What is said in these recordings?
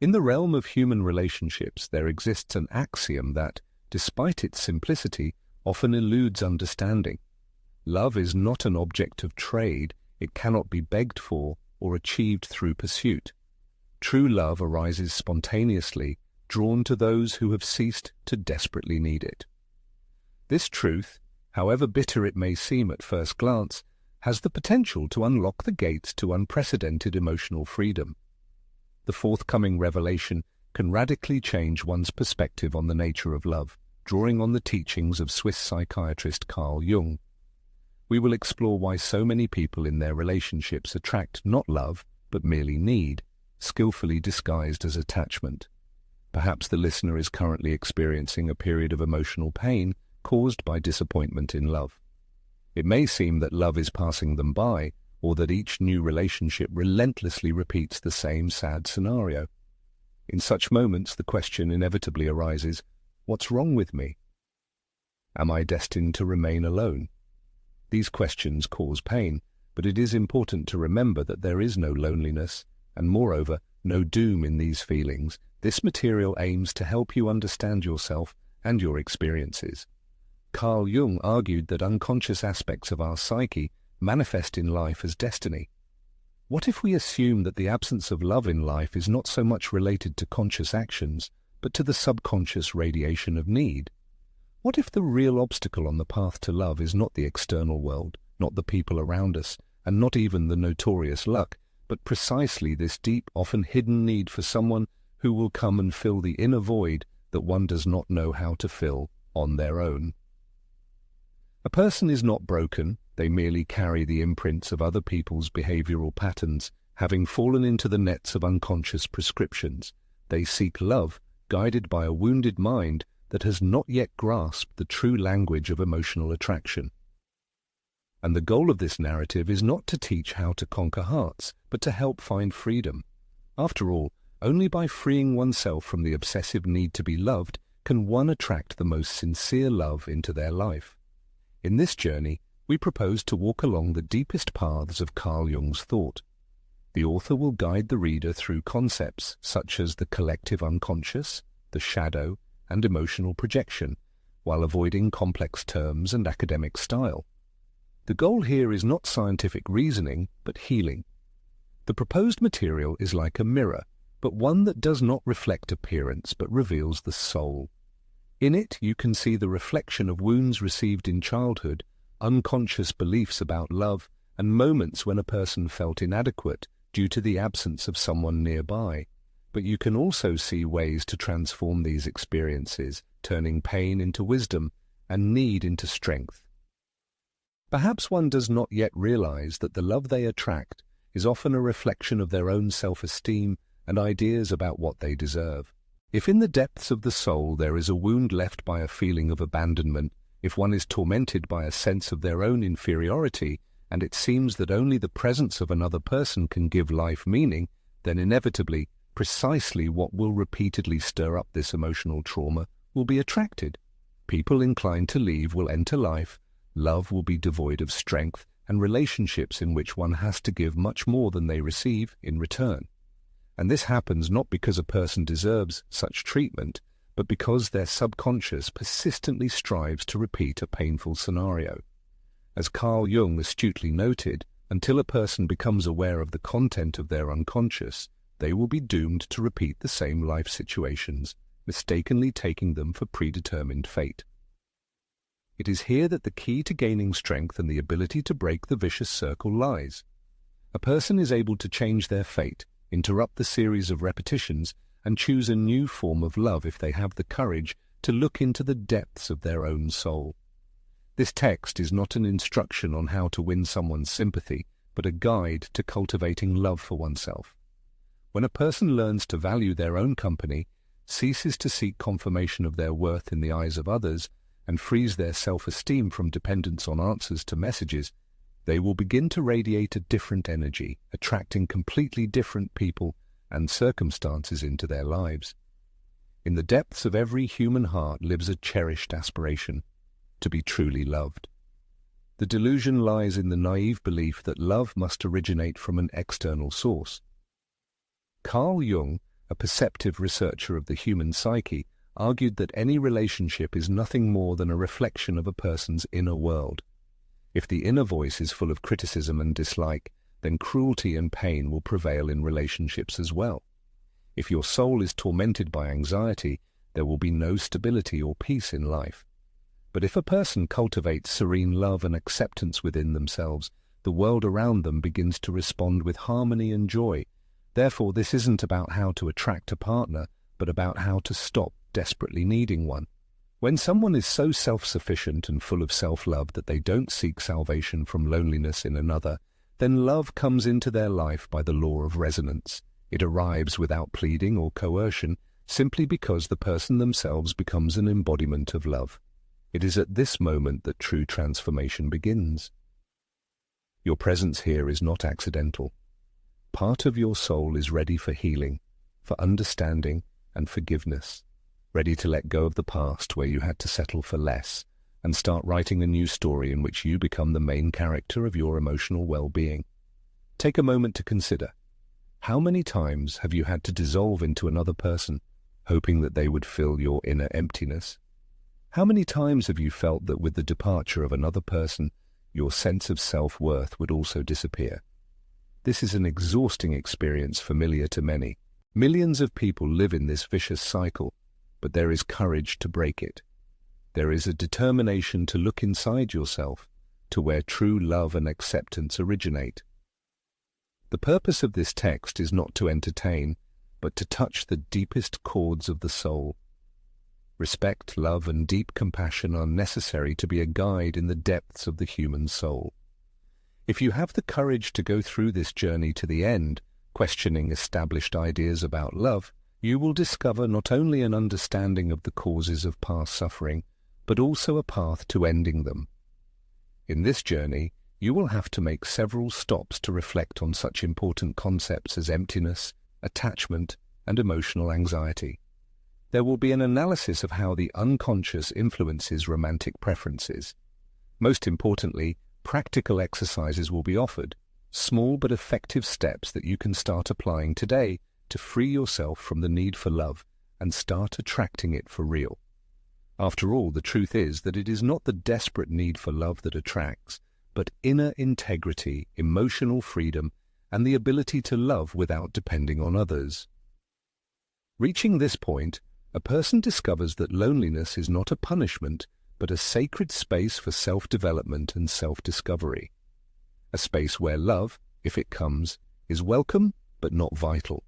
In the realm of human relationships, there exists an axiom that, despite its simplicity, often eludes understanding. Love is not an object of trade. It cannot be begged for or achieved through pursuit. True love arises spontaneously, drawn to those who have ceased to desperately need it. This truth, however bitter it may seem at first glance, has the potential to unlock the gates to unprecedented emotional freedom. The forthcoming revelation can radically change one's perspective on the nature of love, drawing on the teachings of Swiss psychiatrist Carl Jung. We will explore why so many people in their relationships attract not love, but merely need, skillfully disguised as attachment. Perhaps the listener is currently experiencing a period of emotional pain caused by disappointment in love. It may seem that love is passing them by, or that each new relationship relentlessly repeats the same sad scenario. In such moments, the question inevitably arises, what's wrong with me? Am I destined to remain alone? These questions cause pain, but it is important to remember that there is no loneliness, and moreover, no doom in these feelings. This material aims to help you understand yourself and your experiences. Carl Jung argued that unconscious aspects of our psyche manifest in life as destiny. What if we assume that the absence of love in life is not so much related to conscious actions, but to the subconscious radiation of need? What if the real obstacle on the path to love is not the external world, not the people around us, and not even the notorious luck, but precisely this deep, often hidden need for someone who will come and fill the inner void that one does not know how to fill on their own? A person is not broken. They merely carry the imprints of other people's behavioral patterns, having fallen into the nets of unconscious prescriptions. They seek love, guided by a wounded mind that has not yet grasped the true language of emotional attraction. And the goal of this narrative is not to teach how to conquer hearts, but to help find freedom. After all, only by freeing oneself from the obsessive need to be loved can one attract the most sincere love into their life. In this journey, we propose to walk along the deepest paths of Carl Jung's thought. The author will guide the reader through concepts such as the collective unconscious, the shadow, and emotional projection, while avoiding complex terms and academic style. The goal here is not scientific reasoning, but healing. The proposed material is like a mirror, but one that does not reflect appearance but reveals the soul. In it you can see the reflection of wounds received in childhood, unconscious beliefs about love, and moments when a person felt inadequate due to the absence of someone nearby. But you can also see ways to transform these experiences, turning pain into wisdom and need into strength. Perhaps one does not yet realize that the love they attract is often a reflection of their own self-esteem and ideas about what they deserve. If in the depths of the soul there is a wound left by a feeling of abandonment, if one is tormented by a sense of their own inferiority, and it seems that only the presence of another person can give life meaning, then inevitably, precisely what will repeatedly stir up this emotional trauma will be attracted. People inclined to leave will enter life, love will be devoid of strength, and relationships in which one has to give much more than they receive in return. And this happens not because a person deserves such treatment, but because their subconscious persistently strives to repeat a painful scenario. As Carl Jung astutely noted, until a person becomes aware of the content of their unconscious, they will be doomed to repeat the same life situations, mistakenly taking them for predetermined fate. It is here that the key to gaining strength and the ability to break the vicious circle lies. A person is able to change their fate, interrupt the series of repetitions, and choose a new form of love if they have the courage to look into the depths of their own soul. This text is not an instruction on how to win someone's sympathy, but a guide to cultivating love for oneself. When a person learns to value their own company, ceases to seek confirmation of their worth in the eyes of others, and frees their self-esteem from dependence on answers to messages, they will begin to radiate a different energy, attracting completely different people and circumstances into their lives. In the depths of every human heart lives a cherished aspiration, to be truly loved. The delusion lies in the naive belief that love must originate from an external source. Carl Jung, a perceptive researcher of the human psyche, argued that any relationship is nothing more than a reflection of a person's inner world. If the inner voice is full of criticism and dislike, then cruelty and pain will prevail in relationships as well. If your soul is tormented by anxiety, there will be no stability or peace in life. But if a person cultivates serene love and acceptance within themselves, the world around them begins to respond with harmony and joy. Therefore, this isn't about how to attract a partner, but about how to stop desperately needing one. When someone is so self-sufficient and full of self-love that they don't seek salvation from loneliness in another, then love comes into their life by the law of resonance. It arrives without pleading or coercion, simply because the person themselves becomes an embodiment of love. It is at this moment that true transformation begins. Your presence here is not accidental. Part of your soul is ready for healing, for understanding and forgiveness, ready to let go of the past where you had to settle for less and start writing a new story in which you become the main character of your emotional well-being. Take a moment to consider, how many times have you had to dissolve into another person, hoping that they would fill your inner emptiness? How many times have you felt that with the departure of another person, your sense of self-worth would also disappear? This is an exhausting experience familiar to many. Millions of people live in this vicious cycle, but there is courage to break it. There is a determination to look inside yourself, to where true love and acceptance originate. The purpose of this text is not to entertain, but to touch the deepest chords of the soul. Respect, love, and deep compassion are necessary to be a guide in the depths of the human soul. If you have the courage to go through this journey to the end, questioning established ideas about love, you will discover not only an understanding of the causes of past suffering, but also a path to ending them. In this journey, you will have to make several stops to reflect on such important concepts as emptiness, attachment, and emotional anxiety. There will be an analysis of how the unconscious influences romantic preferences. Most importantly, practical exercises will be offered, small but effective steps that you can start applying today to free yourself from the need for love and start attracting it for real. After all, the truth is that it is not the desperate need for love that attracts, but inner integrity, emotional freedom, and the ability to love without depending on others. Reaching this point, a person discovers that loneliness is not a punishment, but a sacred space for self-development and self-discovery. A space where love, if it comes, is welcome but not vital.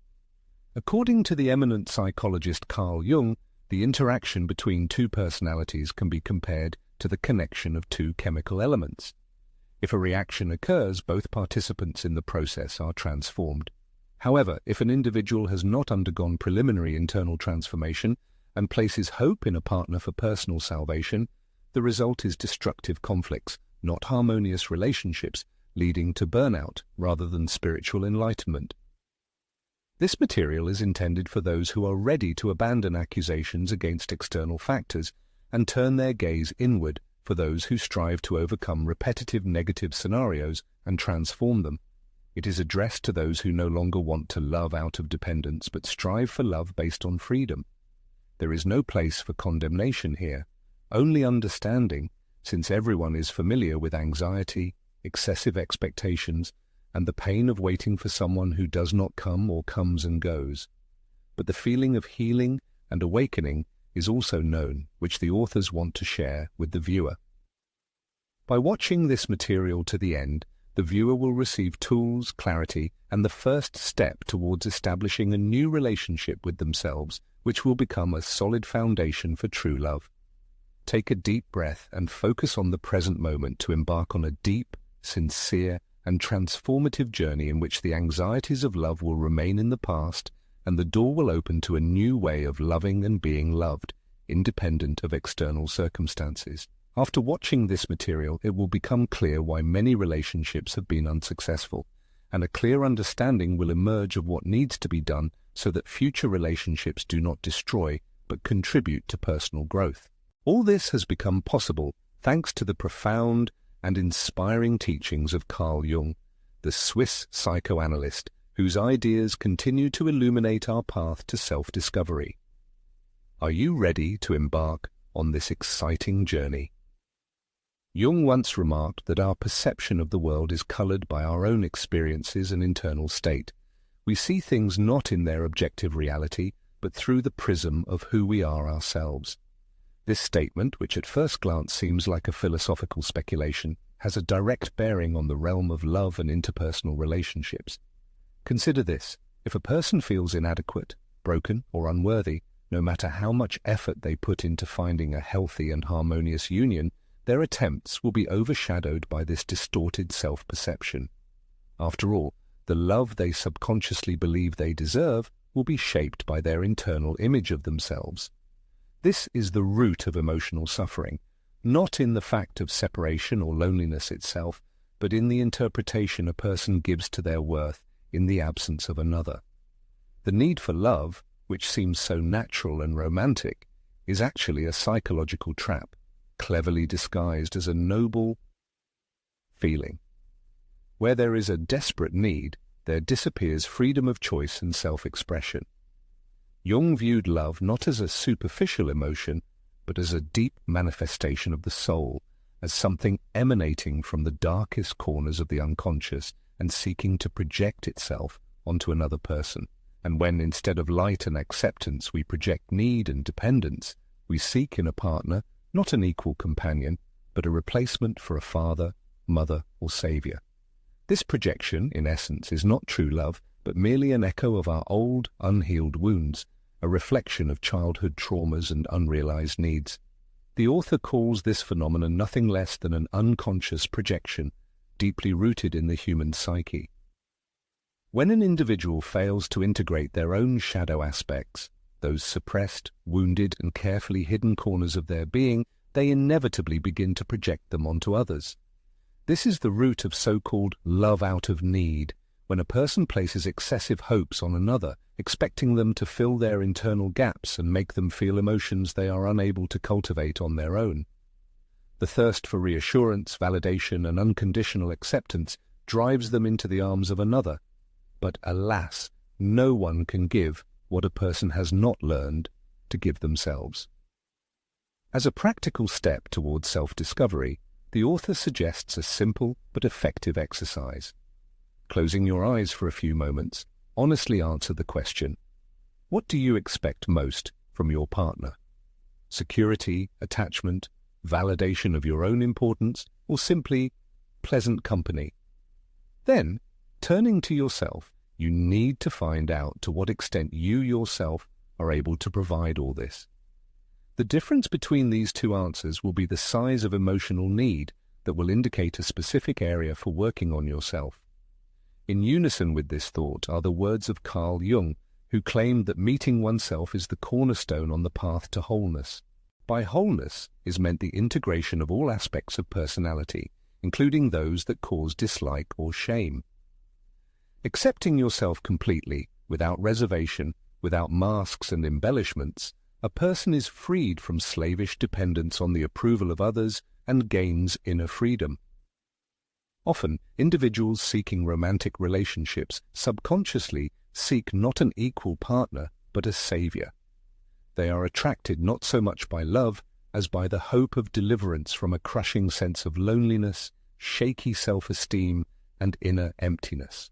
According to the eminent psychologist Carl Jung, the interaction between two personalities can be compared to the connection of two chemical elements. If a reaction occurs, both participants in the process are transformed. However, if an individual has not undergone preliminary internal transformation and places hope in a partner for personal salvation, the result is destructive conflicts, not harmonious relationships, leading to burnout rather than spiritual enlightenment. This material is intended for those who are ready to abandon accusations against external factors and turn their gaze inward, for those who strive to overcome repetitive negative scenarios and transform them. It is addressed to those who no longer want to love out of dependence but strive for love based on freedom. There is no place for condemnation here, only understanding, since everyone is familiar with anxiety, excessive expectations, and the pain of waiting for someone who does not come or comes and goes. But the feeling of healing and awakening is also known, which the authors want to share with the viewer. By watching this material to the end, the viewer will receive tools, clarity, and the first step towards establishing a new relationship with themselves, which will become a solid foundation for true love. Take a deep breath and focus on the present moment to embark on a deep, sincere, and transformative journey in which the anxieties of love will remain in the past and the door will open to a new way of loving and being loved, independent of external circumstances. After watching this material, it will become clear why many relationships have been unsuccessful, and a clear understanding will emerge of what needs to be done so that future relationships do not destroy but contribute to personal growth. All this has become possible thanks to the profound and inspiring teachings of Carl Jung, the Swiss psychoanalyst whose ideas continue to illuminate our path to self-discovery. Are you ready to embark on this exciting journey? Jung once remarked that our perception of the world is colored by our own experiences and internal state. We see things not in their objective reality, but through the prism of who we are ourselves. This statement, which at first glance seems like a philosophical speculation, has a direct bearing on the realm of love and interpersonal relationships. Consider this: if a person feels inadequate, broken, or unworthy, no matter how much effort they put into finding a healthy and harmonious union, their attempts will be overshadowed by this distorted self-perception. After all, the love they subconsciously believe they deserve will be shaped by their internal image of themselves. This is the root of emotional suffering, not in the fact of separation or loneliness itself, but in the interpretation a person gives to their worth in the absence of another. The need for love, which seems so natural and romantic, is actually a psychological trap, cleverly disguised as a noble feeling. Where there is a desperate need, there disappears freedom of choice and self-expression. Jung viewed love not as a superficial emotion, but as a deep manifestation of the soul, as something emanating from the darkest corners of the unconscious and seeking to project itself onto another person. And when, instead of light and acceptance, we project need and dependence, we seek in a partner not an equal companion, but a replacement for a father, mother, or savior. This projection, in essence, is not true love, but merely an echo of our old, unhealed wounds, a reflection of childhood traumas and unrealized needs. The author calls this phenomenon nothing less than an unconscious projection, deeply rooted in the human psyche. When an individual fails to integrate their own shadow aspects, those suppressed, wounded, and carefully hidden corners of their being, they inevitably begin to project them onto others. This is the root of so-called love out of need, when a person places excessive hopes on another, expecting them to fill their internal gaps and make them feel emotions they are unable to cultivate on their own. The thirst for reassurance, validation, and unconditional acceptance drives them into the arms of another. But alas, no one can give what a person has not learned to give themselves. As a practical step towards self-discovery, the author suggests a simple but effective exercise. Closing your eyes for a few moments, honestly answer the question: what do you expect most from your partner? Security, attachment, validation of your own importance, or simply pleasant company? Then, turning to yourself, you need to find out to what extent you yourself are able to provide all this. The difference between these two answers will be the size of emotional need that will indicate a specific area for working on yourself. In unison with this thought are the words of Jung, who claimed that meeting oneself is the cornerstone on the path to wholeness. By wholeness is meant the integration of all aspects of personality, including those that cause dislike or shame. Accepting yourself completely, without reservation, without masks and embellishments, a person is freed from slavish dependence on the approval of others and gains inner freedom. Often, individuals seeking romantic relationships subconsciously seek not an equal partner, but a savior. They are attracted not so much by love as by the hope of deliverance from a crushing sense of loneliness, shaky self-esteem, and inner emptiness.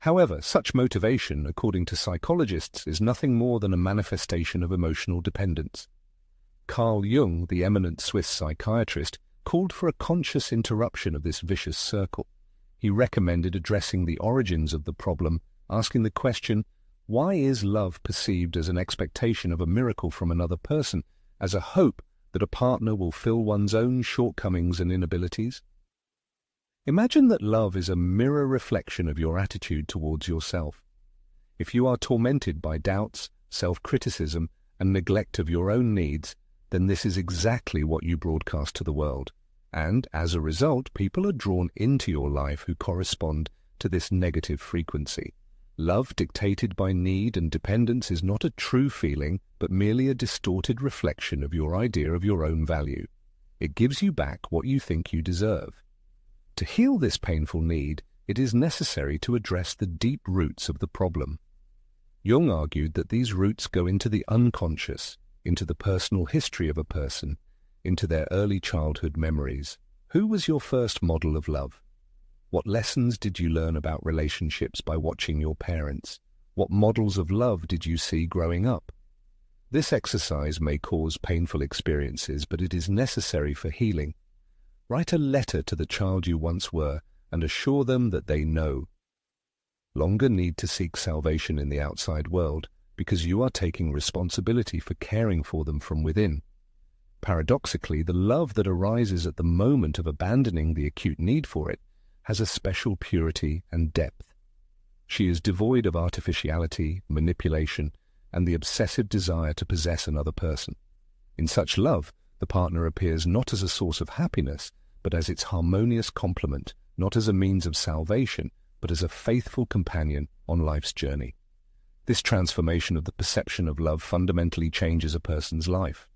However, such motivation, according to psychologists, is nothing more than a manifestation of emotional dependence. Carl Jung, the eminent Swiss psychiatrist, called for a conscious interruption of this vicious circle. He recommended addressing the origins of the problem, asking the question, why is love perceived as an expectation of a miracle from another person, as a hope that a partner will fill one's own shortcomings and inabilities? Imagine that love is a mirror reflection of your attitude towards yourself. If you are tormented by doubts, self-criticism, and neglect of your own needs, then this is exactly what you broadcast to the world. And, as a result, people are drawn into your life who correspond to this negative frequency. Love dictated by need and dependence is not a true feeling, but merely a distorted reflection of your idea of your own value. It gives you back what you think you deserve. To heal this painful need, it is necessary to address the deep roots of the problem. Jung argued that these roots go into the unconscious, into the personal history of a person, into their early childhood memories. Who was your first model of love? What lessons did you learn about relationships by watching your parents? What models of love did you see growing up? This exercise may cause painful experiences, but it is necessary for healing. Write a letter to the child you once were and assure them that they know. Longer need to seek salvation in the outside world because you are taking responsibility for caring for them from within. Paradoxically, the love that arises at the moment of abandoning the acute need for it has a special purity and depth. She is devoid of artificiality, manipulation, and the obsessive desire to possess another person. In such love, the partner appears not as a source of happiness, but as its harmonious complement, not as a means of salvation, but as a faithful companion on life's journey. This transformation of the perception of love fundamentally changes a person's life.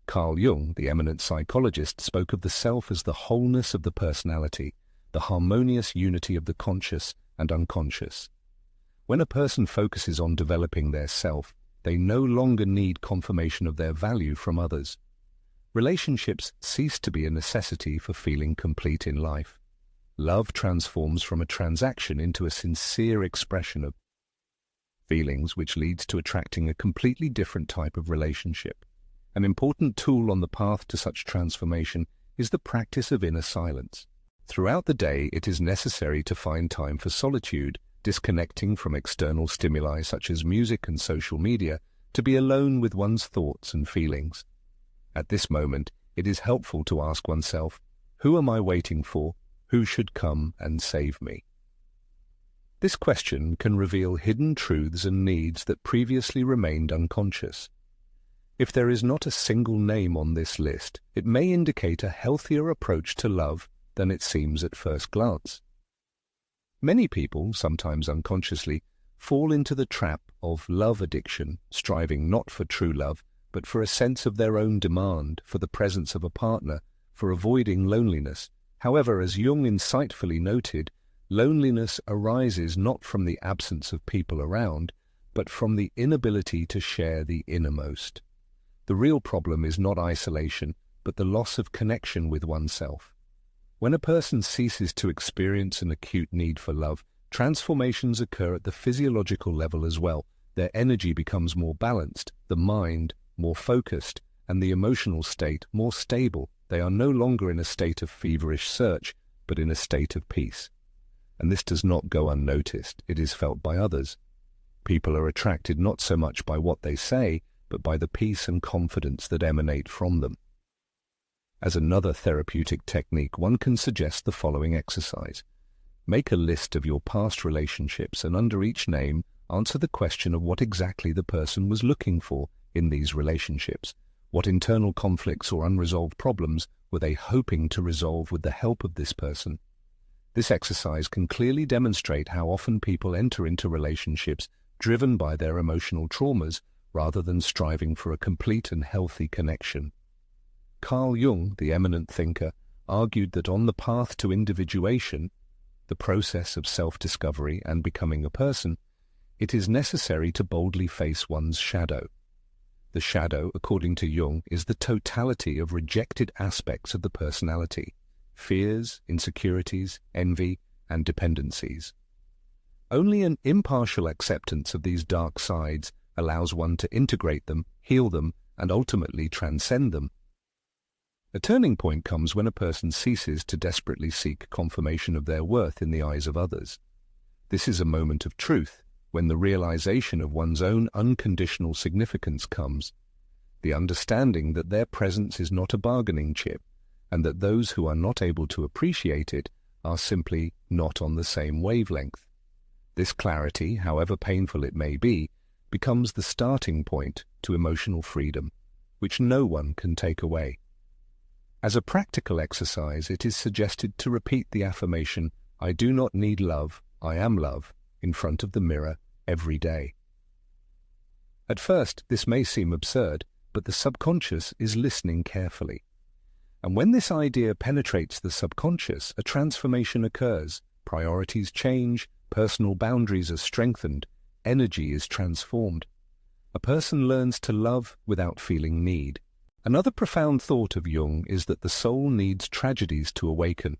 Carl Jung, the eminent psychologist, spoke of the self as the wholeness of the personality, the harmonious unity of the conscious and unconscious. When a person focuses on developing their self, they no longer need confirmation of their value from others. Relationships cease to be a necessity for feeling complete in life. Love transforms from a transaction into a sincere expression of feelings, which leads to attracting a completely different type of relationship. An important tool on the path to such transformation is the practice of inner silence. Throughout the day, it is necessary to find time for solitude, disconnecting from external stimuli such as music and social media, to be alone with one's thoughts and feelings. At this moment, it is helpful to ask oneself, who am I waiting for? Who should come and save me? This question can reveal hidden truths and needs that previously remained unconscious. If there is not a single name on this list, it may indicate a healthier approach to love than it seems at first glance. Many people, sometimes unconsciously, fall into the trap of love addiction, striving not for true love, but for a sense of their own demand, for the presence of a partner, for avoiding loneliness. However, as Jung insightfully noted, loneliness arises not from the absence of people around, but from the inability to share the innermost. The real problem is not isolation, but the loss of connection with oneself. When a person ceases to experience an acute need for love, transformations occur at the physiological level as well. Their energy becomes more balanced, the mind more focused, and the emotional state more stable. They are no longer in a state of feverish search, but in a state of peace. And this does not go unnoticed. It is felt by others. People are attracted not so much by what they say, but by the peace and confidence that emanate from them. As another therapeutic technique, one can suggest the following exercise. Make a list of your past relationships and under each name, answer the question of what exactly the person was looking for in these relationships. What internal conflicts or unresolved problems were they hoping to resolve with the help of this person? This exercise can clearly demonstrate how often people enter into relationships driven by their emotional traumas rather than striving for a complete and healthy connection. Carl Jung, the eminent thinker, argued that on the path to individuation, the process of self-discovery and becoming a person, it is necessary to boldly face one's shadow. The shadow, according to Jung, is the totality of rejected aspects of the personality, fears, insecurities, envy, and dependencies. Only an impartial acceptance of these dark sides allows one to integrate them, heal them, and ultimately transcend them. A turning point comes when a person ceases to desperately seek confirmation of their worth in the eyes of others. This is a moment of truth, when the realization of one's own unconditional significance comes, the understanding that their presence is not a bargaining chip, and that those who are not able to appreciate it are simply not on the same wavelength. This clarity, however painful it may be, becomes the starting point to emotional freedom, which no one can take away. As a practical exercise, it is suggested to repeat the affirmation, "I do not need love, I am love," in front of the mirror every day. At first, this may seem absurd, but the subconscious is listening carefully. And when this idea penetrates the subconscious, a transformation occurs. priorities change, personal boundaries are strengthened, energy is transformed. A person learns to love without feeling need. Another profound thought of Jung is that the soul needs tragedies to awaken.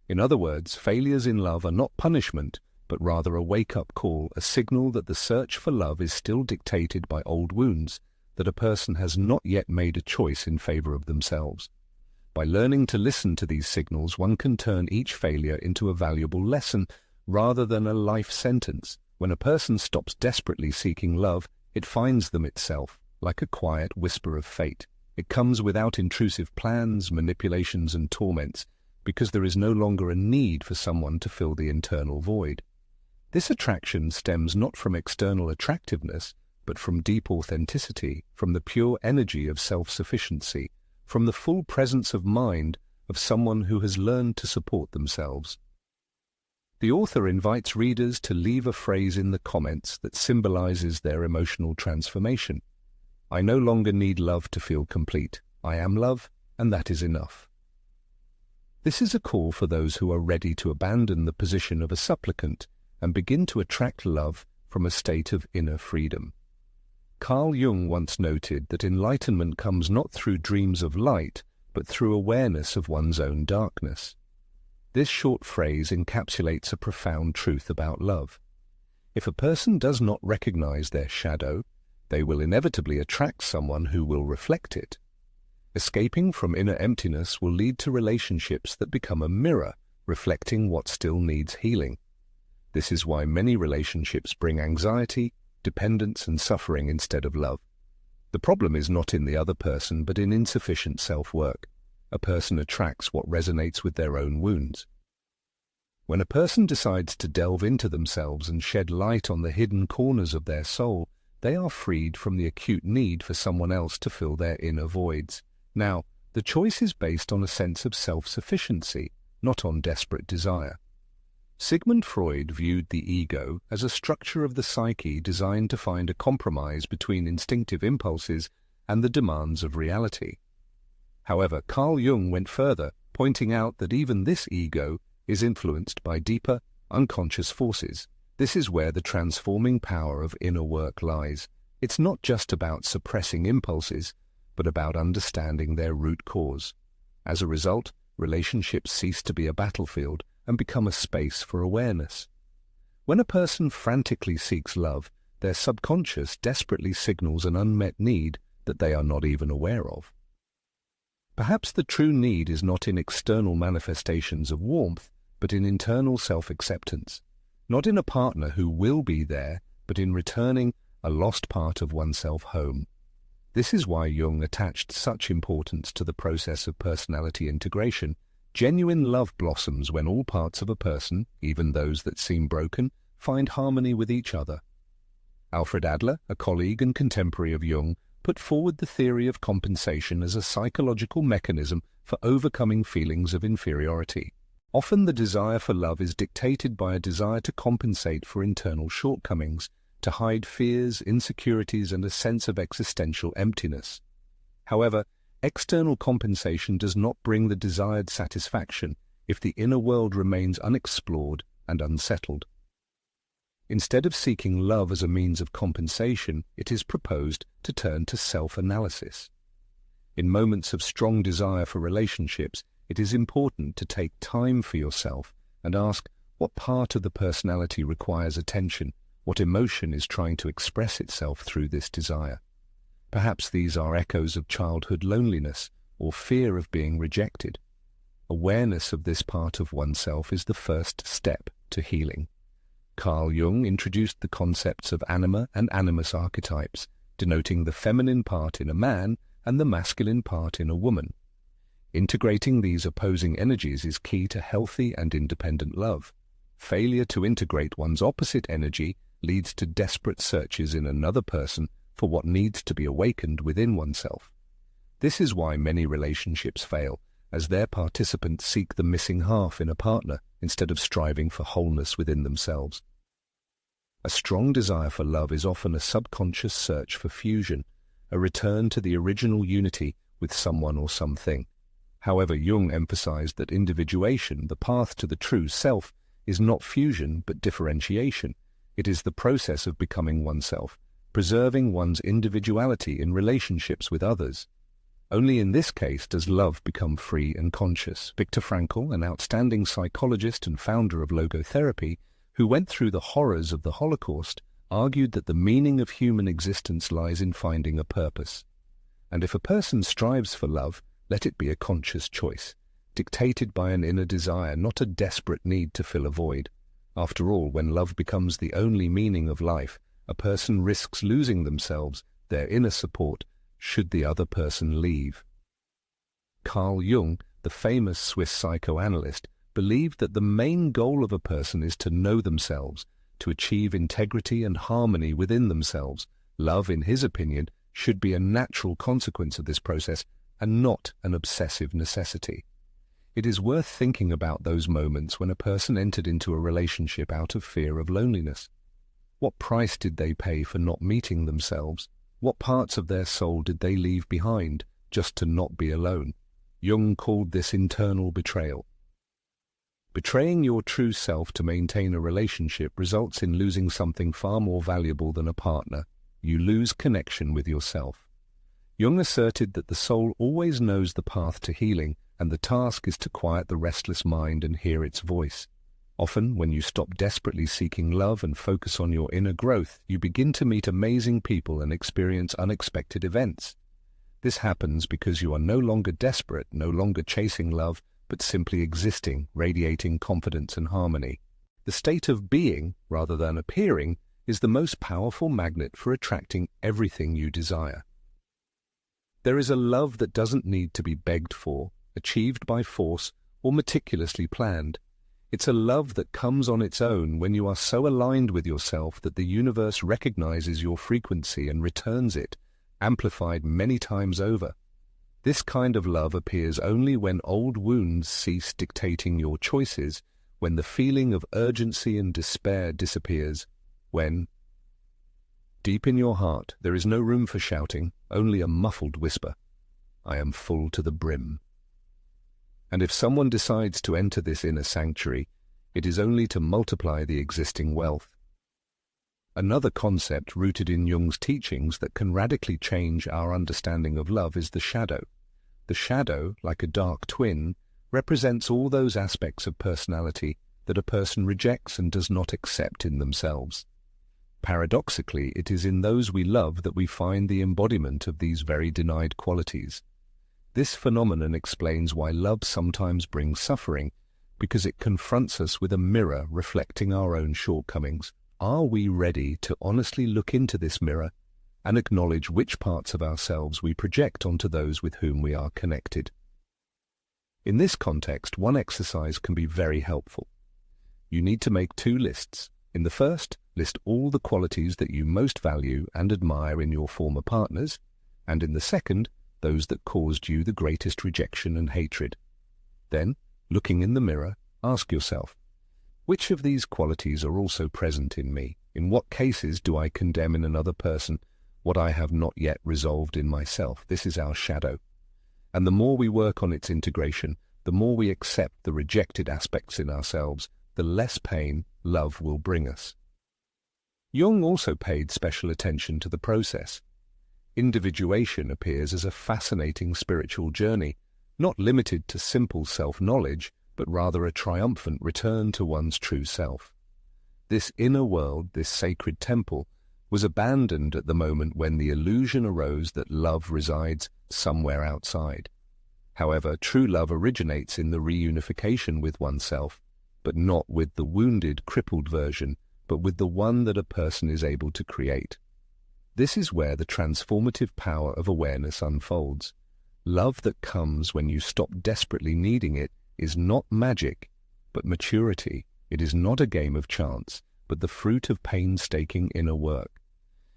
In other words, failures in love are not punishment, but rather a wake-up call, a signal that the search for love is still dictated by old wounds, that a person has not yet made a choice in favor of themselves. By learning to listen to these signals, one can turn each failure into a valuable lesson rather than a life sentence. When a person stops desperately seeking love, it finds them itself, like a quiet whisper of fate. It comes without intrusive plans, manipulations, and torments, because there is no longer a need for someone to fill the internal void. This attraction stems not from external attractiveness, but from deep authenticity, from the pure energy of self-sufficiency, from the full presence of mind of someone who has learned to support themselves. The author invites readers to leave a phrase in the comments that symbolizes their emotional transformation. I no longer need love to feel complete. I am love, and that is enough. This is a call for those who are ready to abandon the position of a supplicant and begin to attract love from a state of inner freedom. Carl Jung once noted that enlightenment comes not through dreams of light, but through awareness of one's own darkness. This short phrase encapsulates a profound truth about love. If a person does not recognize their shadow, they will inevitably attract someone who will reflect it. Escaping from inner emptiness will lead to relationships that become a mirror, reflecting what still needs healing. This is why many relationships bring anxiety, dependence, and suffering instead of love. The problem is not in the other person, but in insufficient self-work. A person attracts what resonates with their own wounds. When a person decides to delve into themselves and shed light on the hidden corners of their soul, they are freed from the acute need for someone else to fill their inner voids. Now, the choice is based on a sense of self-sufficiency, not on desperate desire. Sigmund Freud viewed the ego as a structure of the psyche designed to find a compromise between instinctive impulses and the demands of reality. However, Carl Jung went further, pointing out that even this ego is influenced by deeper, unconscious forces. This is where the transforming power of inner work lies. It's not just about suppressing impulses, but about understanding their root cause. As a result, relationships cease to be a battlefield and become a space for awareness. When a person frantically seeks love, their subconscious desperately signals an unmet need that they are not even aware of. Perhaps the true need is not in external manifestations of warmth, but in internal self-acceptance. Not in a partner who will be there, but in returning a lost part of oneself home. This is why Jung attached such importance to the process of personality integration. Genuine love blossoms when all parts of a person, even those that seem broken, find harmony with each other. Alfred Adler, a colleague and contemporary of Jung, put forward the theory of compensation as a psychological mechanism for overcoming feelings of inferiority. Often the desire for love is dictated by a desire to compensate for internal shortcomings, to hide fears, insecurities, and a sense of existential emptiness. However, external compensation does not bring the desired satisfaction if the inner world remains unexplored and unsettled. Instead of seeking love as a means of compensation, it is proposed to turn to self-analysis. In moments of strong desire for relationships, it is important to take time for yourself and ask what part of the personality requires attention, what emotion is trying to express itself through this desire. Perhaps these are echoes of childhood loneliness or fear of being rejected. Awareness of this part of oneself is the first step to healing. Carl Jung introduced the concepts of anima and animus archetypes, denoting the feminine part in a man and the masculine part in a woman. Integrating these opposing energies is key to healthy and independent love. Failure to integrate one's opposite energy leads to desperate searches in another person for what needs to be awakened within oneself. This is why many relationships fail, as their participants seek the missing half in a partner instead of striving for wholeness within themselves. A strong desire for love is often a subconscious search for fusion, a return to the original unity with someone or something. However, Jung emphasized that individuation, the path to the true self, is not fusion but differentiation. It is the process of becoming oneself, preserving one's individuality in relationships with others. Only in this case does love become free and conscious. Viktor Frankl, an outstanding psychologist and founder of logotherapy, who went through the horrors of the Holocaust, argued that the meaning of human existence lies in finding a purpose. And if a person strives for love, let it be a conscious choice, dictated by an inner desire, not a desperate need to fill a void. After all, when love becomes the only meaning of life, a person risks losing themselves, their inner support, should the other person leave. Carl Jung, the famous Swiss psychoanalyst, believed that the main goal of a person is to know themselves, to achieve integrity and harmony within themselves. Love, in his opinion, should be a natural consequence of this process and not an obsessive necessity. It is worth thinking about those moments when a person entered into a relationship out of fear of loneliness. What price did they pay for not meeting themselves? What parts of their soul did they leave behind just to not be alone? Jung called this internal betrayal. Betraying your true self to maintain a relationship results in losing something far more valuable than a partner. You lose connection with yourself. Jung asserted that the soul always knows the path to healing, and the task is to quiet the restless mind and hear its voice. Often, when you stop desperately seeking love and focus on your inner growth, you begin to meet amazing people and experience unexpected events. This happens because you are no longer desperate, no longer chasing love, but simply existing, radiating confidence and harmony. The state of being, rather than appearing, is the most powerful magnet for attracting everything you desire. There is a love that doesn't need to be begged for, achieved by force, or meticulously planned. It's a love that comes on its own when you are so aligned with yourself that the universe recognizes your frequency and returns it, amplified many times over. This kind of love appears only when old wounds cease dictating your choices, when the feeling of urgency and despair disappears, when, deep in your heart, there is no room for shouting, only a muffled whisper, "I am full to the brim." And if someone decides to enter this inner sanctuary, it is only to multiply the existing wealth. Another concept rooted in Jung's teachings that can radically change our understanding of love is the shadow. The shadow, like a dark twin, represents all those aspects of personality that a person rejects and does not accept in themselves. Paradoxically, it is in those we love that we find the embodiment of these very denied qualities. This phenomenon explains why love sometimes brings suffering, because it confronts us with a mirror reflecting our own shortcomings. Are we ready to honestly look into this mirror and acknowledge which parts of ourselves we project onto those with whom we are connected? In this context, one exercise can be very helpful. You need to make 2 lists. In the first, list all the qualities that you most value and admire in your former partners, and in the second, those that caused you the greatest rejection and hatred. Then, looking in the mirror, ask yourself, which of these qualities are also present in me? In what cases do I condemn in another person what I have not yet resolved in myself? This is our shadow. And the more we work on its integration, the more we accept the rejected aspects in ourselves, the less pain love will bring us. Jung also paid special attention to the process. Individuation appears as a fascinating spiritual journey, not limited to simple self-knowledge, but rather a triumphant return to one's true self. This inner world, this sacred temple, was abandoned at the moment when the illusion arose that love resides somewhere outside. However, true love originates in the reunification with oneself, but not with the wounded, crippled version, but with the one that a person is able to create. This is where the transformative power of awareness unfolds. Love that comes when you stop desperately needing it is not magic, but maturity. It is not a game of chance, but the fruit of painstaking inner work.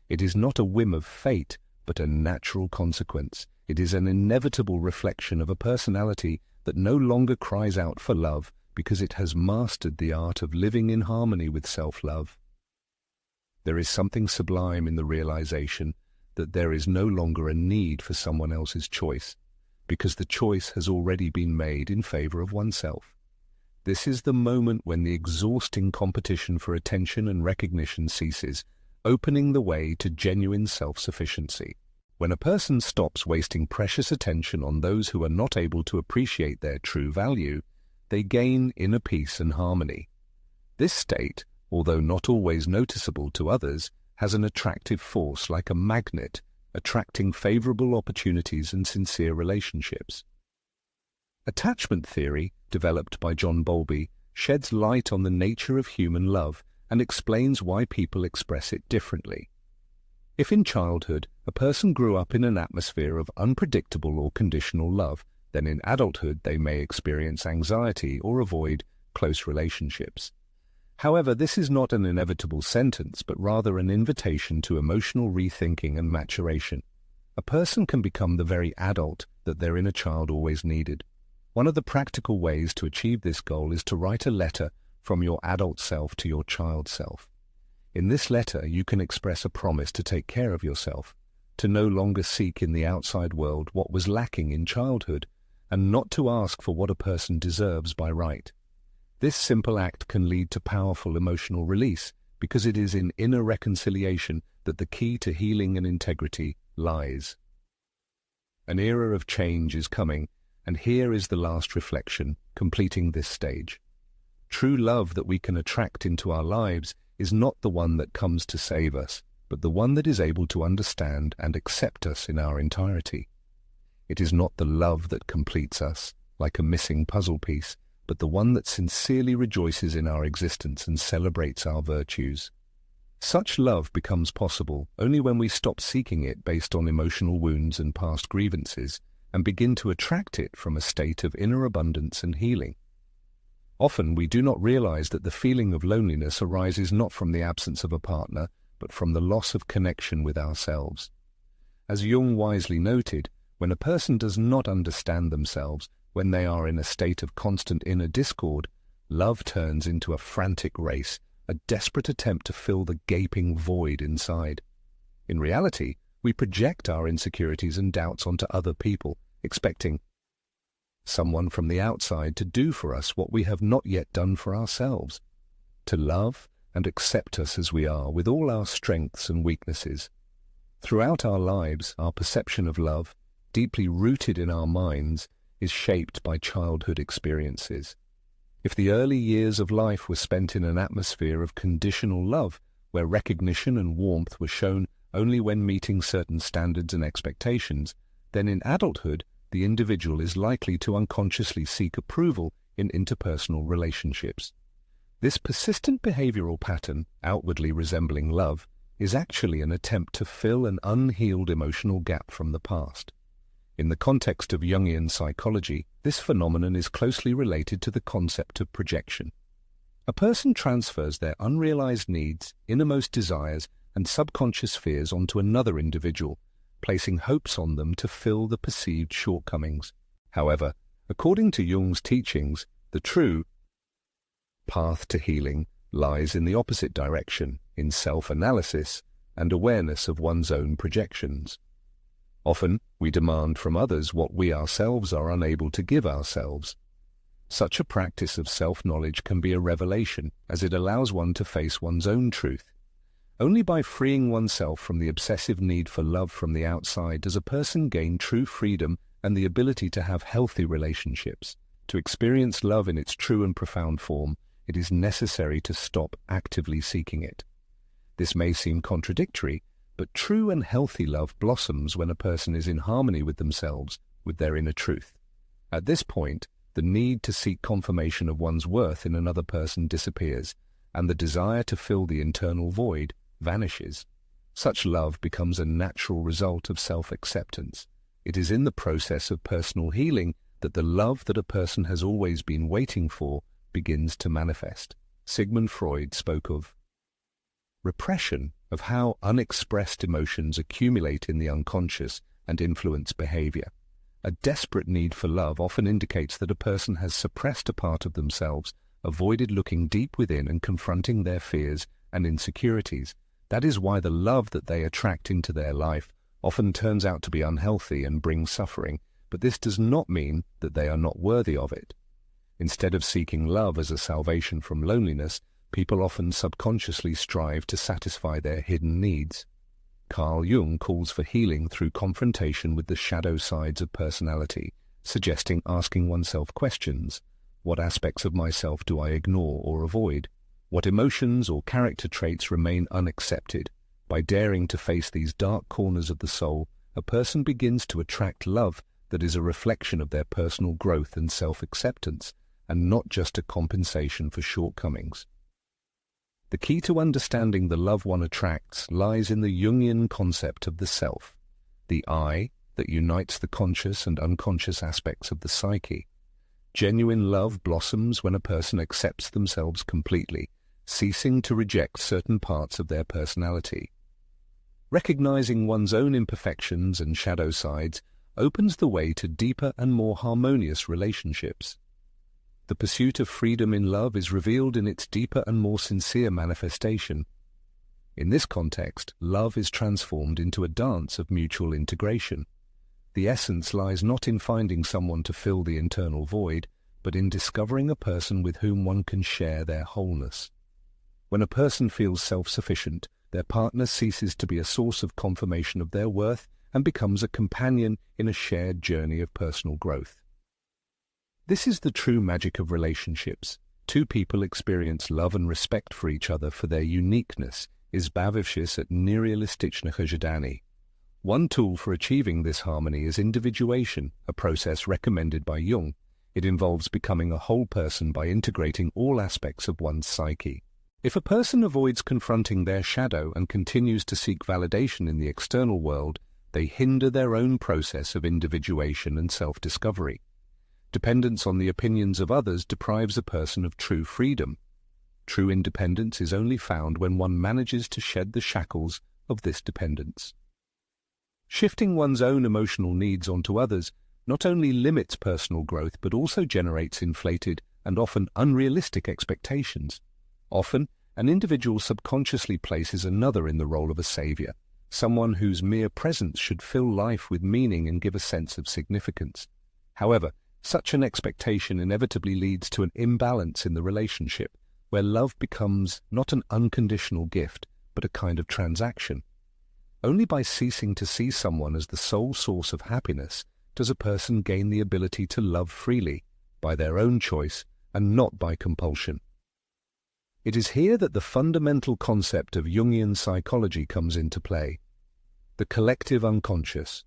It is not a whim of fate, but a natural consequence. It is an inevitable reflection of a personality that no longer cries out for love because it has mastered the art of living in harmony with self-love. There is something sublime in the realization that there is no longer a need for someone else's choice, because the choice has already been made in favor of oneself. This is the moment when the exhausting competition for attention and recognition ceases, opening the way to genuine self-sufficiency. When a person stops wasting precious attention on those who are not able to appreciate their true value, they gain inner peace and harmony. This state, although not always noticeable to others, has an attractive force like a magnet, attracting favorable opportunities and sincere relationships. Attachment theory, developed by John Bowlby, sheds light on the nature of human love and explains why people express it differently. If in childhood a person grew up in an atmosphere of unpredictable or conditional love, then in adulthood they may experience anxiety or avoid close relationships. However, this is not an inevitable sentence, but rather an invitation to emotional rethinking and maturation. A person can become the very adult that their inner child always needed. One of the practical ways to achieve this goal is to write a letter from your adult self to your child self. In this letter, you can express a promise to take care of yourself, to no longer seek in the outside world what was lacking in childhood, and not to ask for what a person deserves by right. This simple act can lead to powerful emotional release, because it is in inner reconciliation that the key to healing and integrity lies. An era of change is coming, and here is the last reflection, completing this stage. True love that we can attract into our lives is not the one that comes to save us, but the one that is able to understand and accept us in our entirety. It is not the love that completes us, like a missing puzzle piece, but the one that sincerely rejoices in our existence and celebrates our virtues. Such love becomes possible only when we stop seeking it based on emotional wounds and past grievances, and begin to attract it from a state of inner abundance and healing. Often we do not realize that the feeling of loneliness arises not from the absence of a partner, but from the loss of connection with ourselves. As Jung wisely noted, when a person does not understand themselves, when they are in a state of constant inner discord, love turns into a frantic race, a desperate attempt to fill the gaping void inside. In reality, we project our insecurities and doubts onto other people, expecting someone from the outside to do for us what we have not yet done for ourselves, to love and accept us as we are with all our strengths and weaknesses. Throughout our lives, our perception of love, deeply rooted in our minds, is shaped by childhood experiences. If the early years of life were spent in an atmosphere of conditional love, where recognition and warmth were shown only when meeting certain standards and expectations, then in adulthood, the individual is likely to unconsciously seek approval in interpersonal relationships. This persistent behavioral pattern, outwardly resembling love, is actually an attempt to fill an unhealed emotional gap from the past. In the context of Jungian psychology, this phenomenon is closely related to the concept of projection. A person transfers their unrealized needs, innermost desires, and subconscious fears onto another individual, placing hopes on them to fill the perceived shortcomings. However, according to Jung's teachings, the true path to healing lies in the opposite direction, in self-analysis and awareness of one's own projections. Often, we demand from others what we ourselves are unable to give ourselves. Such a practice of self-knowledge can be a revelation, as it allows one to face one's own truth. Only by freeing oneself from the obsessive need for love from the outside does a person gain true freedom and the ability to have healthy relationships. To experience love in its true and profound form, it is necessary to stop actively seeking it. This may seem contradictory, but true and healthy love blossoms when a person is in harmony with themselves, with their inner truth. At this point, the need to seek confirmation of one's worth in another person disappears, and the desire to fill the internal void vanishes. Such love becomes a natural result of self-acceptance. It is in the process of personal healing that the love that a person has always been waiting for begins to manifest. Sigmund Freud spoke of repression, of how unexpressed emotions accumulate in the unconscious and influence behavior. A desperate need for love often indicates that a person has suppressed a part of themselves, avoided looking deep within and confronting their fears and insecurities. That is why the love that they attract into their life often turns out to be unhealthy and brings suffering, but this does not mean that they are not worthy of it. Instead of seeking love as a salvation from loneliness, people often subconsciously strive to satisfy their hidden needs. Carl Jung calls for healing through confrontation with the shadow sides of personality, suggesting asking oneself questions. What aspects of myself do I ignore or avoid? What emotions or character traits remain unaccepted? By daring to face these dark corners of the soul, a person begins to attract love that is a reflection of their personal growth and self-acceptance, and not just a compensation for shortcomings. The key to understanding the love one attracts lies in the Jungian concept of the self, the I that unites the conscious and unconscious aspects of the psyche. Genuine love blossoms when a person accepts themselves completely, ceasing to reject certain parts of their personality. Recognizing one's own imperfections and shadow sides opens the way to deeper and more harmonious relationships. The pursuit of freedom in love is revealed in its deeper and more sincere manifestation. In this context, love is transformed into a dance of mutual integration. The essence lies not in finding someone to fill the internal void, but in discovering a person with whom one can share their wholeness. When a person feels self-sufficient, their partner ceases to be a source of confirmation of their worth and becomes a companion in a shared journey of personal growth. This is the true magic of relationships. Two people experience love and respect for each other for their uniqueness, izbavivшись от нереалистичных ожиданий. One tool for achieving this harmony is individuation, a process recommended by Jung. It involves becoming a whole person by integrating all aspects of one's psyche. If a person avoids confronting their shadow and continues to seek validation in the external world, they hinder their own process of individuation and self-discovery. Dependence on the opinions of others deprives a person of true freedom. True independence is only found when one manages to shed the shackles of this dependence. Shifting one's own emotional needs onto others not only limits personal growth but also generates inflated and often unrealistic expectations. Often, an individual subconsciously places another in the role of a savior, someone whose mere presence should fill life with meaning and give a sense of significance. However, such an expectation inevitably leads to an imbalance in the relationship, where love becomes not an unconditional gift, but a kind of transaction. Only by ceasing to see someone as the sole source of happiness does a person gain the ability to love freely, by their own choice, and not by compulsion. It is here that the fundamental concept of Jungian psychology comes into play: the collective unconscious.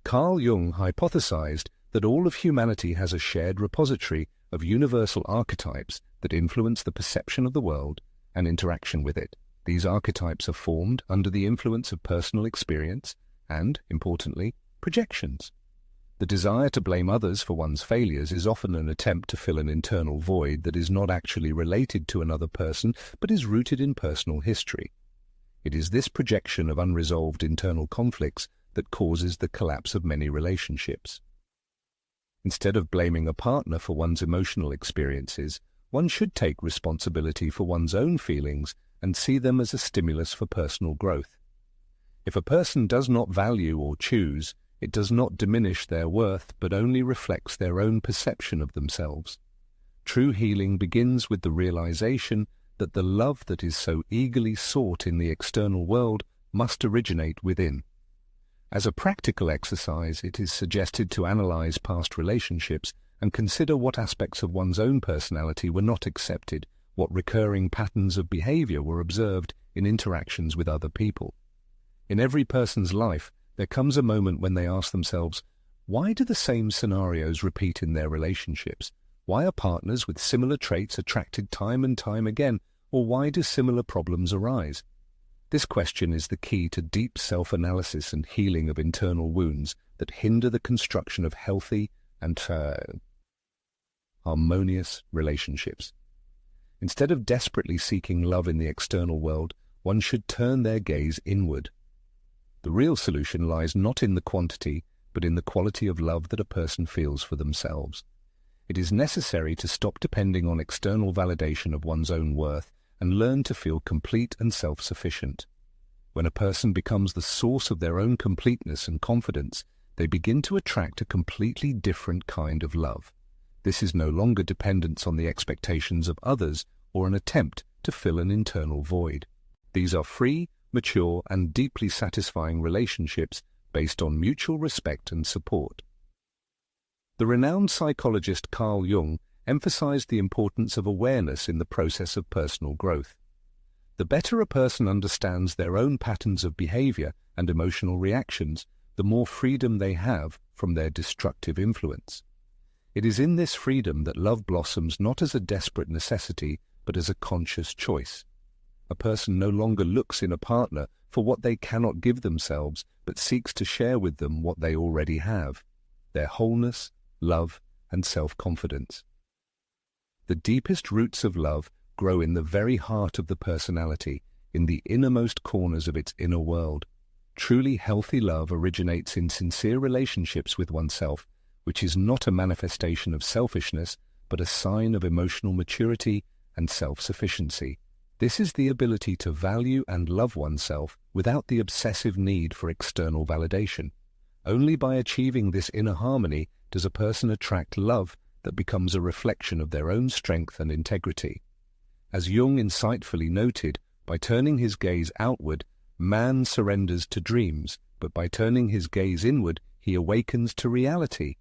Carl Jung hypothesized that all of humanity has a shared repository of universal archetypes that influence the perception of the world and interaction with it. These archetypes are formed under the influence of personal experience and, importantly, projections. The desire to blame others for one's failures is often an attempt to fill an internal void that is not actually related to another person but is rooted in personal history. It is this projection of unresolved internal conflicts that causes the collapse of many relationships. Instead of blaming a partner for one's emotional experiences, one should take responsibility for one's own feelings and see them as a stimulus for personal growth. If a person does not value or choose, it does not diminish their worth but only reflects their own perception of themselves. True healing begins with the realization that the love that is so eagerly sought in the external world must originate within. As a practical exercise, it is suggested to analyze past relationships and consider what aspects of one's own personality were not accepted, what recurring patterns of behavior were observed in interactions with other people. In every person's life, there comes a moment when they ask themselves, why do the same scenarios repeat in their relationships? Why are partners with similar traits attracted time and time again, or why do similar problems arise? This question is the key to deep self-analysis and healing of internal wounds that hinder the construction of healthy and harmonious relationships. Instead of desperately seeking love in the external world, one should turn their gaze inward. The real solution lies not in the quantity, but in the quality of love that a person feels for themselves. It is necessary to stop depending on external validation of one's own worth and learn to feel complete and self-sufficient. When a person becomes the source of their own completeness and confidence, they begin to attract a completely different kind of love. This is no longer dependence on the expectations of others or an attempt to fill an internal void. These are free, mature, and deeply satisfying relationships based on mutual respect and support. The renowned psychologist Carl Jung emphasized the importance of awareness in the process of personal growth. The better a person understands their own patterns of behavior and emotional reactions, the more freedom they have from their destructive influence. It is in this freedom that love blossoms not as a desperate necessity, but as a conscious choice. A person no longer looks in a partner for what they cannot give themselves, but seeks to share with them what they already have, their wholeness, love, and self-confidence. The deepest roots of love grow in the very heart of the personality, in the innermost corners of its inner world. Truly healthy love originates in sincere relationships with oneself, which is not a manifestation of selfishness, but a sign of emotional maturity and self-sufficiency. This is the ability to value and love oneself without the obsessive need for external validation. Only by achieving this inner harmony does a person attract love that becomes a reflection of their own strength and integrity. As Jung insightfully noted, by turning his gaze outward, man surrenders to dreams, but by turning his gaze inward, he awakens to reality.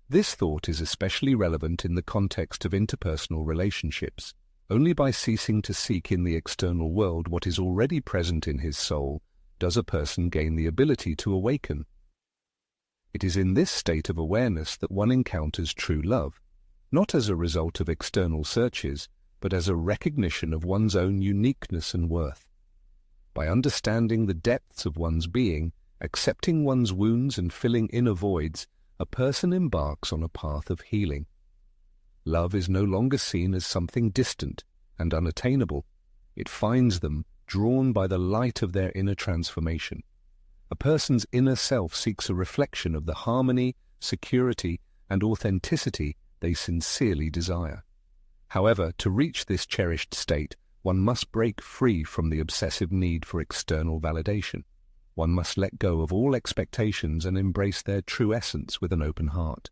This thought is especially relevant in the context of interpersonal relationships. Only by ceasing to seek in the external world what is already present in his soul does a person gain the ability to awaken. It is in this state of awareness that one encounters true love, not as a result of external searches, but as a recognition of one's own uniqueness and worth. By understanding the depths of one's being, accepting one's wounds and filling inner voids, a person embarks on a path of healing. Love is no longer seen as something distant and unattainable. It finds them drawn by the light of their inner transformation. A person's inner self seeks a reflection of the harmony, security, and authenticity they sincerely desire. However, to reach this cherished state, one must break free from the obsessive need for external validation. One must let go of all expectations and embrace their true essence with an open heart.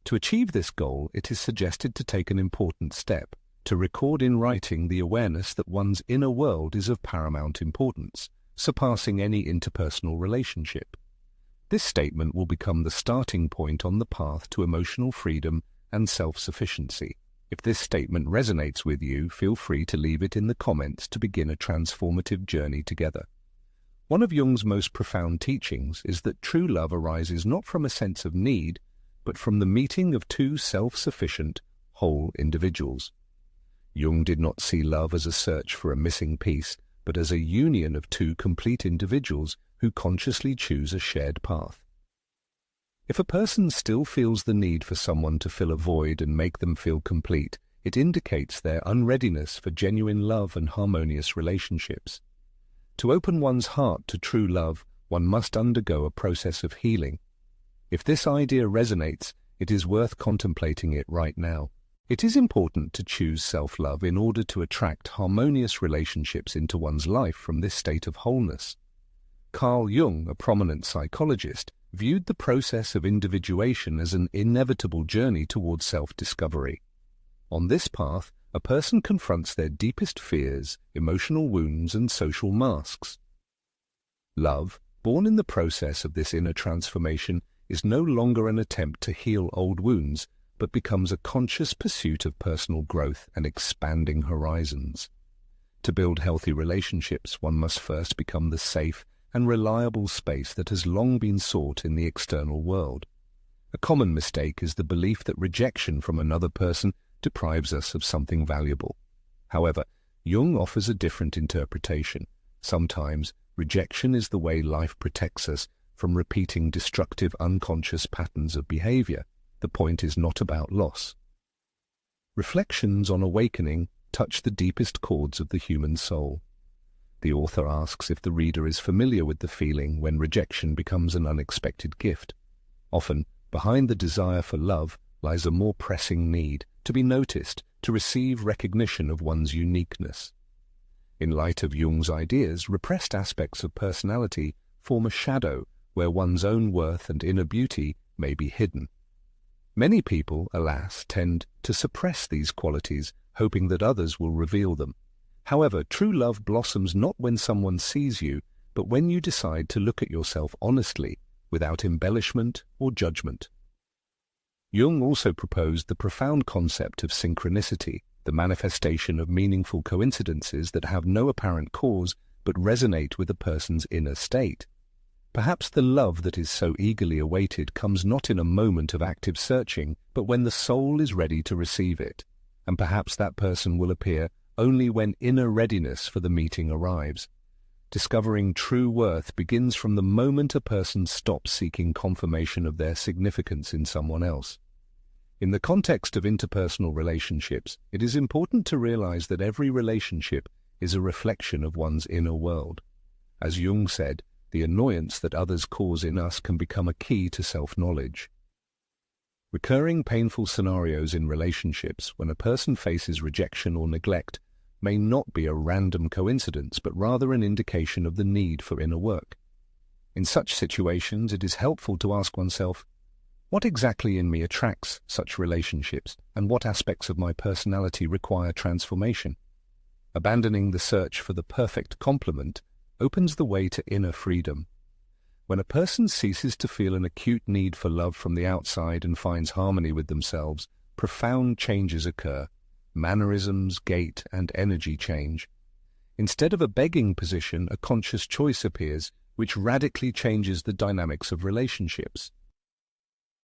To achieve this goal, it is suggested to take an important step, to record in writing the awareness that one's inner world is of paramount importance, surpassing any interpersonal relationship. This statement will become the starting point on the path to emotional freedom and self-sufficiency. If this statement resonates with you, feel free to leave it in the comments to begin a transformative journey together. One of Jung's most profound teachings is that true love arises not from a sense of need, but from the meeting of two self-sufficient, whole individuals. Jung did not see love as a search for a missing piece, but as a union of two complete individuals who consciously choose a shared path. If a person still feels the need for someone to fill a void and make them feel complete, it indicates their unreadiness for genuine love and harmonious relationships. To open one's heart to true love, one must undergo a process of healing. If this idea resonates, it is worth contemplating it right now. It is important to choose self-love in order to attract harmonious relationships into one's life from this state of wholeness. Carl Jung, a prominent psychologist, viewed the process of individuation as an inevitable journey towards self-discovery. On this path, a person confronts their deepest fears, emotional wounds, and social masks. Love, born in the process of this inner transformation, is no longer an attempt to heal old wounds, but becomes a conscious pursuit of personal growth and expanding horizons. To build healthy relationships, one must first become the safe and reliable space that has long been sought in the external world. A common mistake is the belief that rejection from another person deprives us of something valuable. However, Jung offers a different interpretation. Sometimes, rejection is the way life protects us from repeating destructive unconscious patterns of behavior. The point is not about loss. Reflections on awakening touch the deepest chords of the human soul. The author asks if the reader is familiar with the feeling when rejection becomes an unexpected gift. Often, behind the desire for love lies a more pressing need to be noticed, to receive recognition of one's uniqueness. In light of Jung's ideas, repressed aspects of personality form a shadow where one's own worth and inner beauty may be hidden. Many people, alas, tend to suppress these qualities, hoping that others will reveal them. However, true love blossoms not when someone sees you, but when you decide to look at yourself honestly, without embellishment or judgment. Jung also proposed the profound concept of synchronicity, the manifestation of meaningful coincidences that have no apparent cause but resonate with a person's inner state. Perhaps the love that is so eagerly awaited comes not in a moment of active searching, but when the soul is ready to receive it, and perhaps that person will appear only when inner readiness for the meeting arrives. Discovering true worth begins from the moment a person stops seeking confirmation of their significance in someone else. In the context of interpersonal relationships, it is important to realize that every relationship is a reflection of one's inner world. As Jung said, the annoyance that others cause in us can become a key to self-knowledge. Recurring painful scenarios in relationships when a person faces rejection or neglect may not be a random coincidence, but rather an indication of the need for inner work. In such situations, it is helpful to ask oneself, what exactly in me attracts such relationships, and what aspects of my personality require transformation? Abandoning the search for the perfect complement opens the way to inner freedom. When a person ceases to feel an acute need for love from the outside and finds harmony with themselves, profound changes occur. Mannerisms, gait, and energy change. Instead of a begging position, a conscious choice appears, which radically changes the dynamics of relationships.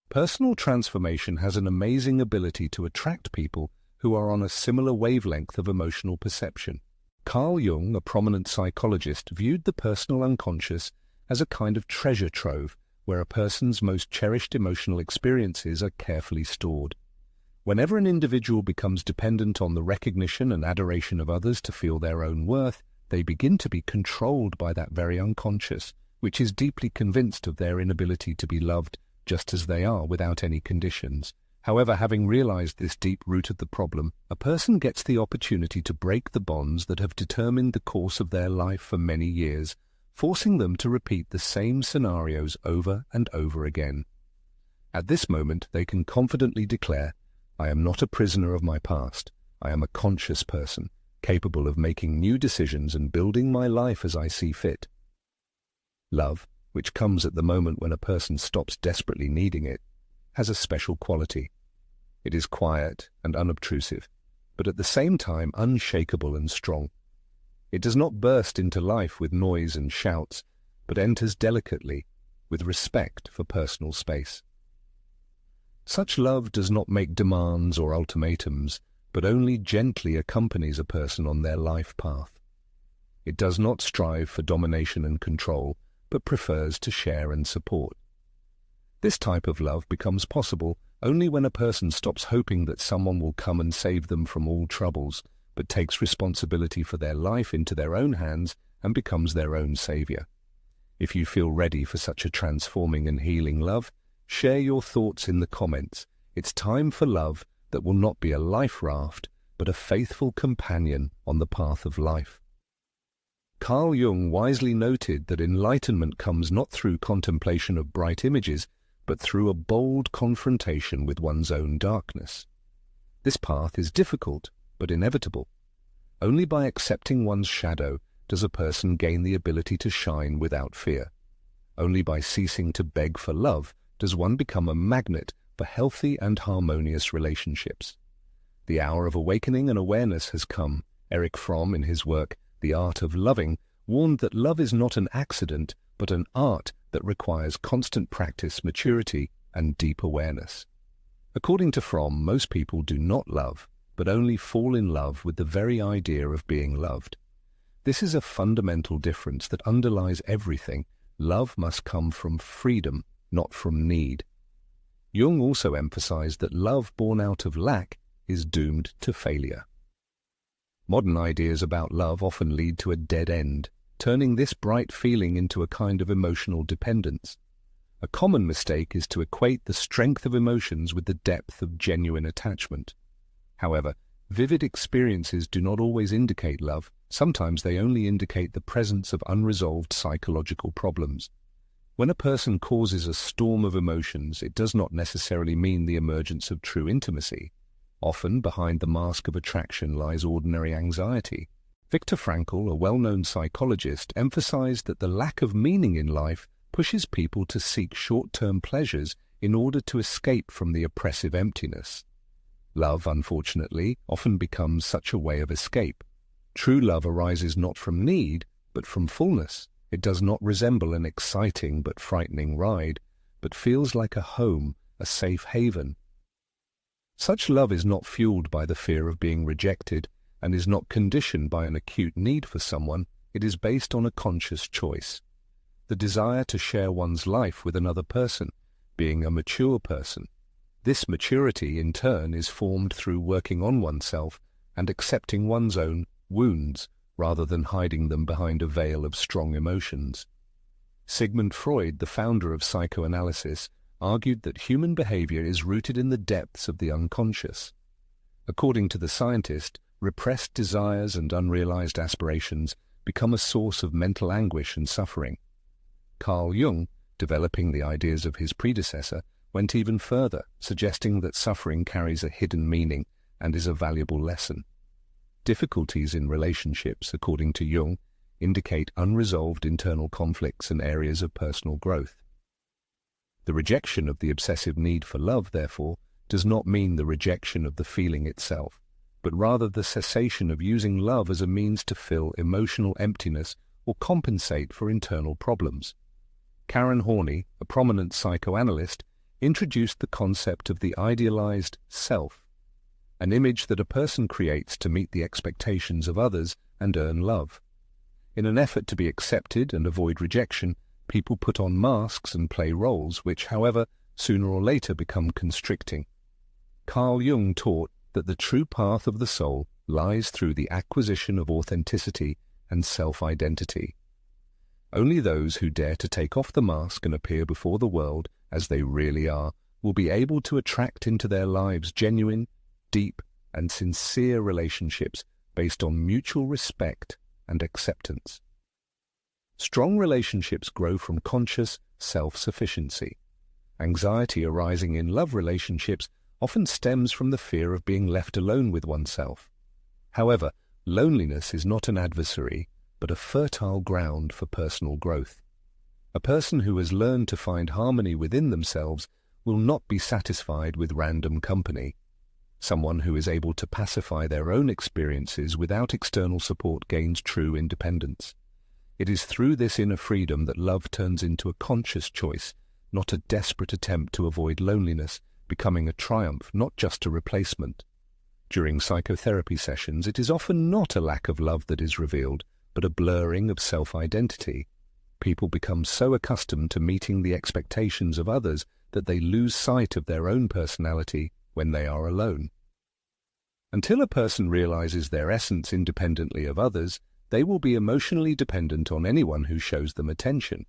Personal transformation has an amazing ability to attract people who are on a similar wavelength of emotional perception. Carl Jung, a prominent psychologist, viewed the personal unconscious as a kind of treasure trove where a person's most cherished emotional experiences are carefully stored. Whenever an individual becomes dependent on the recognition and adoration of others to feel their own worth, they begin to be controlled by that very unconscious, which is deeply convinced of their inability to be loved just as they are without any conditions. However, having realized this deep root of the problem, a person gets the opportunity to break the bonds that have determined the course of their life for many years, forcing them to repeat the same scenarios over and over again. At this moment, they can confidently declare, I am not a prisoner of my past. I am a conscious person, capable of making new decisions and building my life as I see fit. Love, which comes at the moment when a person stops desperately needing it, has a special quality. It is quiet and unobtrusive, but at the same time unshakable and strong. It does not burst into life with noise and shouts, but enters delicately, with respect for personal space. Such love does not make demands or ultimatums, but only gently accompanies a person on their life path. It does not strive for domination and control, but prefers to share and support. This type of love becomes possible only when a person stops hoping that someone will come and save them from all troubles, but takes responsibility for their life into their own hands and becomes their own savior. If you feel ready for such a transforming and healing love, share your thoughts in the comments. It's time for love that will not be a life raft, but a faithful companion on the path of life. Carl Jung wisely noted that enlightenment comes not through contemplation of bright images, but through a bold confrontation with one's own darkness. This path is difficult, but inevitable. Only by accepting one's shadow does a person gain the ability to shine without fear. Only by ceasing to beg for love does one become a magnet for healthy and harmonious relationships. The hour of awakening and awareness has come. Erich Fromm, in his work, The Art of Loving, warned that love is not an accident, but an art that requires constant practice, maturity, and deep awareness. According to Fromm, most people do not love, but only fall in love with the very idea of being loved. This is a fundamental difference that underlies everything. Love must come from freedom, not from need. Jung also emphasized that love born out of lack is doomed to failure. Modern ideas about love often lead to a dead end, turning this bright feeling into a kind of emotional dependence. A common mistake is to equate the strength of emotions with the depth of genuine attachment. However, vivid experiences do not always indicate love. Sometimes they only indicate the presence of unresolved psychological problems. When a person causes a storm of emotions, it does not necessarily mean the emergence of true intimacy. Often, behind the mask of attraction lies ordinary anxiety. Viktor Frankl, a well-known psychologist, emphasized that the lack of meaning in life pushes people to seek short-term pleasures in order to escape from the oppressive emptiness. Love, unfortunately, often becomes such a way of escape. True love arises not from need, but from fullness. It does not resemble an exciting but frightening ride, but feels like a home, a safe haven. Such love is not fueled by the fear of being rejected and is not conditioned by an acute need for someone. It is based on a conscious choice. The desire to share one's life with another person, being a mature person. This maturity, in turn, is formed through working on oneself and accepting one's own wounds, rather than hiding them behind a veil of strong emotions. Sigmund Freud, the founder of psychoanalysis, argued that human behavior is rooted in the depths of the unconscious. According to the scientist, repressed desires and unrealized aspirations become a source of mental anguish and suffering. Carl Jung, developing the ideas of his predecessor, went even further, suggesting that suffering carries a hidden meaning and is a valuable lesson. Difficulties in relationships, according to Jung, indicate unresolved internal conflicts and areas of personal growth. The rejection of the obsessive need for love, therefore, does not mean the rejection of the feeling itself, but rather the cessation of using love as a means to fill emotional emptiness or compensate for internal problems. Karen Horney, a prominent psychoanalyst, introduced the concept of the idealized self, an image that a person creates to meet the expectations of others and earn love. In an effort to be accepted and avoid rejection, people put on masks and play roles which, however, sooner or later become constricting. Carl Jung taught that the true path of the soul lies through the acquisition of authenticity and self-identity. Only those who dare to take off the mask and appear before the world as they really are will be able to attract into their lives genuine, deep, and sincere relationships based on mutual respect and acceptance. Strong relationships grow from conscious self-sufficiency. Anxiety arising in love relationships often stems from the fear of being left alone with oneself. However, loneliness is not an adversary, but a fertile ground for personal growth. A person who has learned to find harmony within themselves will not be satisfied with random company. Someone who is able to pacify their own experiences without external support gains true independence. It is through this inner freedom that love turns into a conscious choice, not a desperate attempt to avoid loneliness, becoming a triumph, not just a replacement. During psychotherapy sessions, it is often not a lack of love that is revealed, but a blurring of self-identity. People become so accustomed to meeting the expectations of others that they lose sight of their own personality when they are alone. Until a person realizes their essence independently of others, they will be emotionally dependent on anyone who shows them attention.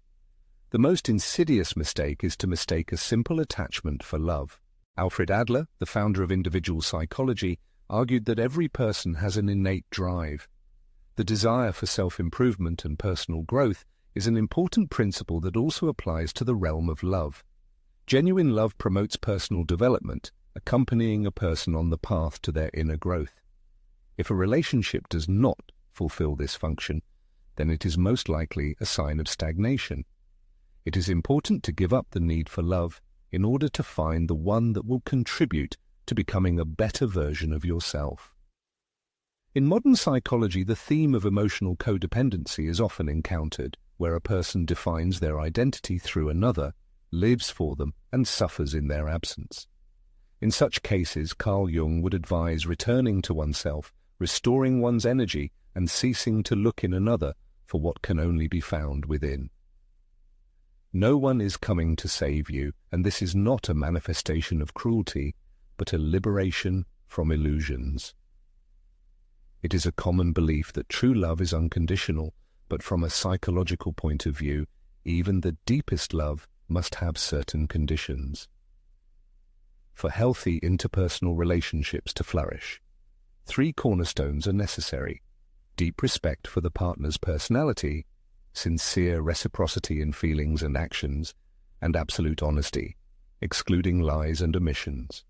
The most insidious mistake is to mistake a simple attachment for love. Alfred Adler, the founder of individual psychology, argued that every person has an innate drive. The desire for self-improvement and personal growth is an important principle that also applies to the realm of love. Genuine love promotes personal development, accompanying a person on the path to their inner growth. If a relationship does not fulfill this function, then it is most likely a sign of stagnation. It is important to give up the need for love in order to find the one that will contribute to becoming a better version of yourself. In modern psychology, the theme of emotional codependency is often encountered, where a person defines their identity through another, lives for them, and suffers in their absence. In such cases, Carl Jung would advise returning to oneself, restoring one's energy, and ceasing to look in another for what can only be found within. No one is coming to save you, and this is not a manifestation of cruelty, but a liberation from illusions. It is a common belief that true love is unconditional, but from a psychological point of view, even the deepest love must have certain conditions. For healthy interpersonal relationships to flourish, 3 cornerstones are necessary: deep respect for the partner's personality, sincere reciprocity in feelings and actions, and absolute honesty, excluding lies and omissions.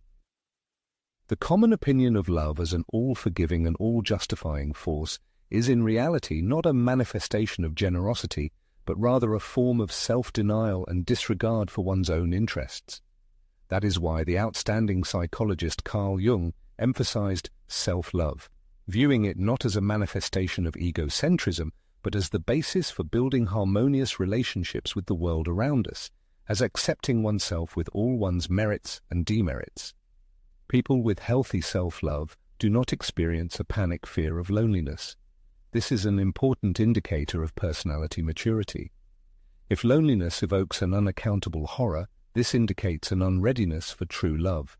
The common opinion of love as an all-forgiving and all-justifying force is in reality not a manifestation of generosity, but rather a form of self-denial and disregard for one's own interests. That is why the outstanding psychologist Carl Jung emphasized self-love, viewing it not as a manifestation of egocentrism, but as the basis for building harmonious relationships with the world around us, as accepting oneself with all one's merits and demerits. People with healthy self-love do not experience a panic fear of loneliness. This is an important indicator of personality maturity. If loneliness evokes an unaccountable horror, this indicates an unreadiness for true love.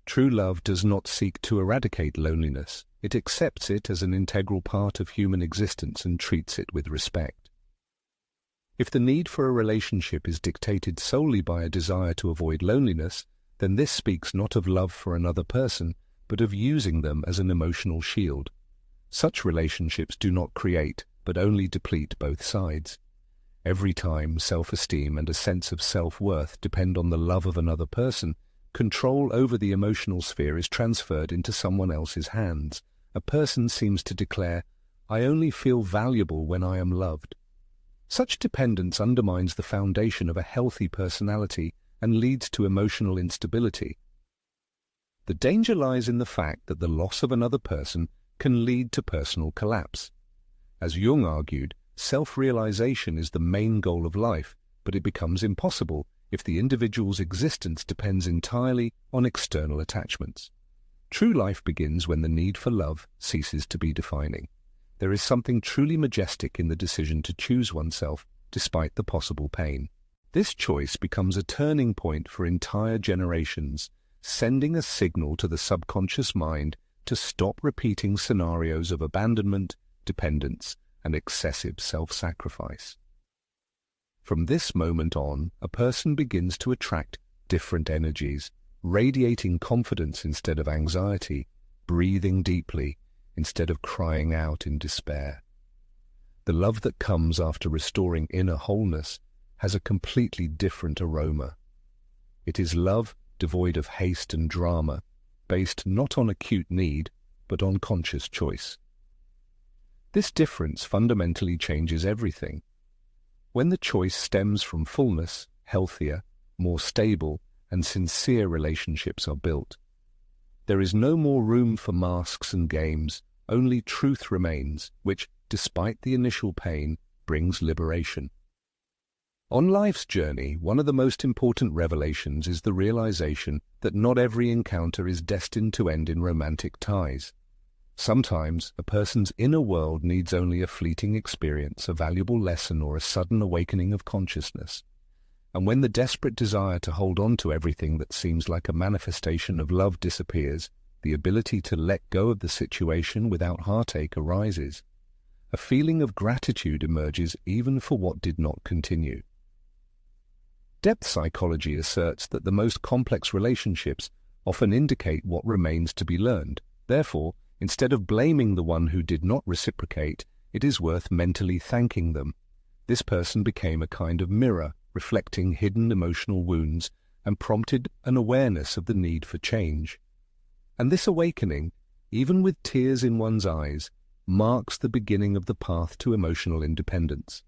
True love does not seek to eradicate loneliness. It accepts it as an integral part of human existence and treats it with respect. If the need for a relationship is dictated solely by a desire to avoid loneliness, then this speaks not of love for another person, but of using them as an emotional shield. Such relationships do not create, but only deplete both sides. Every time self-esteem and a sense of self-worth depend on the love of another person, control over the emotional sphere is transferred into someone else's hands. A person seems to declare, "I only feel valuable when I am loved." Such dependence undermines the foundation of a healthy personality and leads to emotional instability. The danger lies in the fact that the loss of another person can lead to personal collapse. As Jung argued, self-realization is the main goal of life, but it becomes impossible if the individual's existence depends entirely on external attachments. True life begins when the need for love ceases to be defining. There is something truly majestic in the decision to choose oneself despite the possible pain. This choice becomes a turning point for entire generations, sending a signal to the subconscious mind to stop repeating scenarios of abandonment, dependence, and excessive self-sacrifice. From this moment on, a person begins to attract different energies, radiating confidence instead of anxiety, breathing deeply instead of crying out in despair. The love that comes after restoring inner wholeness has a completely different aroma. It is love devoid of haste and drama, based not on acute need, but on conscious choice. This difference fundamentally changes everything. When the choice stems from fullness, healthier, more stable, and sincere relationships are built. There is no more room for masks and games, only truth remains, which, despite the initial pain, brings liberation. On life's journey, one of the most important revelations is the realization that not every encounter is destined to end in romantic ties. Sometimes, a person's inner world needs only a fleeting experience, a valuable lesson, or a sudden awakening of consciousness. And when the desperate desire to hold on to everything that seems like a manifestation of love disappears, the ability to let go of the situation without heartache arises. A feeling of gratitude emerges even for what did not continue. Depth psychology asserts that the most complex relationships often indicate what remains to be learned. Therefore, instead of blaming the one who did not reciprocate, it is worth mentally thanking them. This person became a kind of mirror, reflecting hidden emotional wounds, and prompted an awareness of the need for change. And this awakening, even with tears in one's eyes, marks the beginning of the path to emotional independence.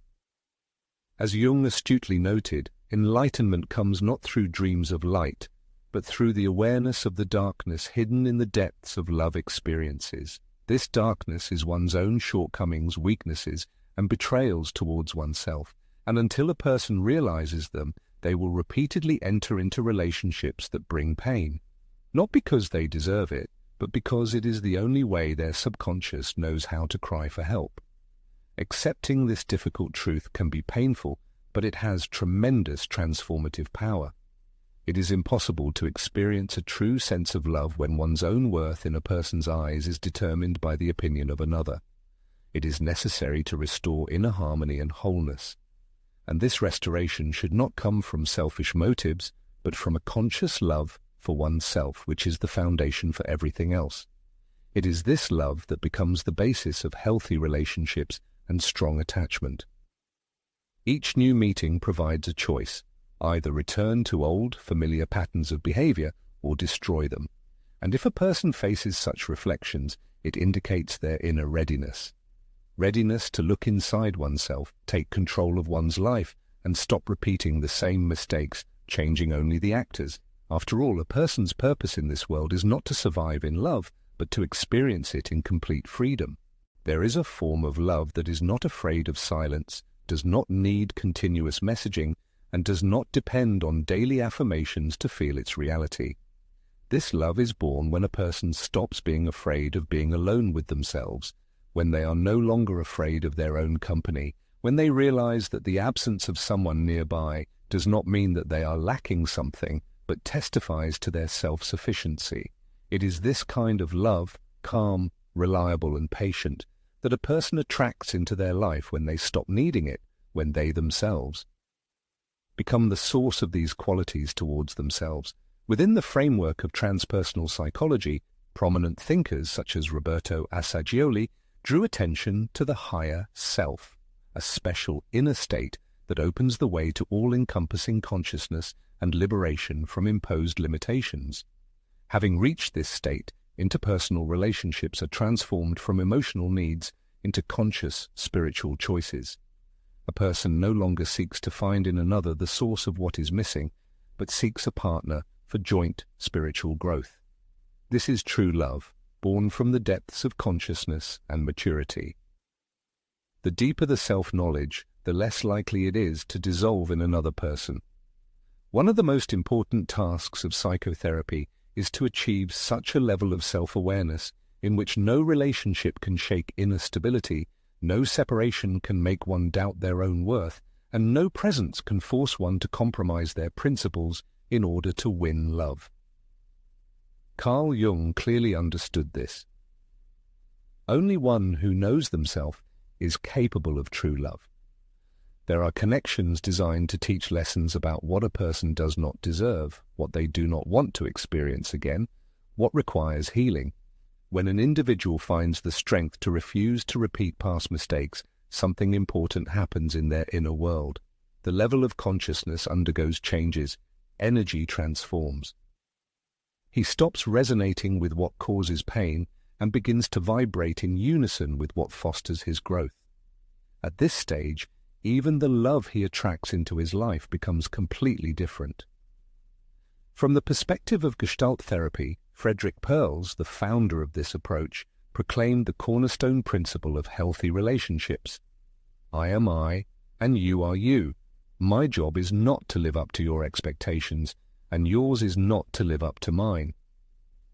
As Jung astutely noted, enlightenment comes not through dreams of light, but through the awareness of the darkness hidden in the depths of love experiences. This darkness is one's own shortcomings, weaknesses, and betrayals towards oneself, and until a person realizes them, they will repeatedly enter into relationships that bring pain, not because they deserve it, but because it is the only way their subconscious knows how to cry for help. Accepting this difficult truth can be painful, but it has tremendous transformative power. It is impossible to experience a true sense of love when one's own worth in a person's eyes is determined by the opinion of another. It is necessary to restore inner harmony and wholeness. And this restoration should not come from selfish motives, but from a conscious love for oneself, which is the foundation for everything else. It is this love that becomes the basis of healthy relationships and strong attachment. Each new meeting provides a choice: either return to old, familiar patterns of behavior or destroy them. And if a person faces such reflections, it indicates their inner readiness. Readiness to look inside oneself, take control of one's life, and stop repeating the same mistakes, changing only the actors. After all, a person's purpose in this world is not to survive in love, but to experience it in complete freedom. There is a form of love that is not afraid of silence, does not need continuous messaging, and does not depend on daily affirmations to feel its reality. This love is born when a person stops being afraid of being alone with themselves, when they are no longer afraid of their own company, when they realize that the absence of someone nearby does not mean that they are lacking something, but testifies to their self-sufficiency. It is this kind of love, calm, reliable and patient, that a person attracts into their life when they stop needing it, when they themselves become the source of these qualities towards themselves. Within the framework of transpersonal psychology, prominent thinkers such as Roberto Assagioli drew attention to the higher self, a special inner state that opens the way to all-encompassing consciousness and liberation from imposed limitations. Having reached this state, interpersonal relationships are transformed from emotional needs into conscious spiritual choices. A person no longer seeks to find in another the source of what is missing, but seeks a partner for joint spiritual growth. This is true love, born from the depths of consciousness and maturity. The deeper the self-knowledge, the less likely it is to dissolve in another person. One of the most important tasks of psychotherapy is to achieve such a level of self-awareness in which no relationship can shake inner stability, no separation can make one doubt their own worth, and no presence can force one to compromise their principles in order to win love. Carl Jung clearly understood this. Only one who knows themselves is capable of true love. There are connections designed to teach lessons about what a person does not deserve, what they do not want to experience again, what requires healing. When an individual finds the strength to refuse to repeat past mistakes, something important happens in their inner world. The level of consciousness undergoes changes. Energy transforms. He stops resonating with what causes pain and begins to vibrate in unison with what fosters his growth. At this stage, even the love he attracts into his life becomes completely different. From the perspective of Gestalt therapy, Frederick Perls, the founder of this approach, proclaimed the cornerstone principle of healthy relationships. I am I, and you are you. My job is not to live up to your expectations, and yours is not to live up to mine.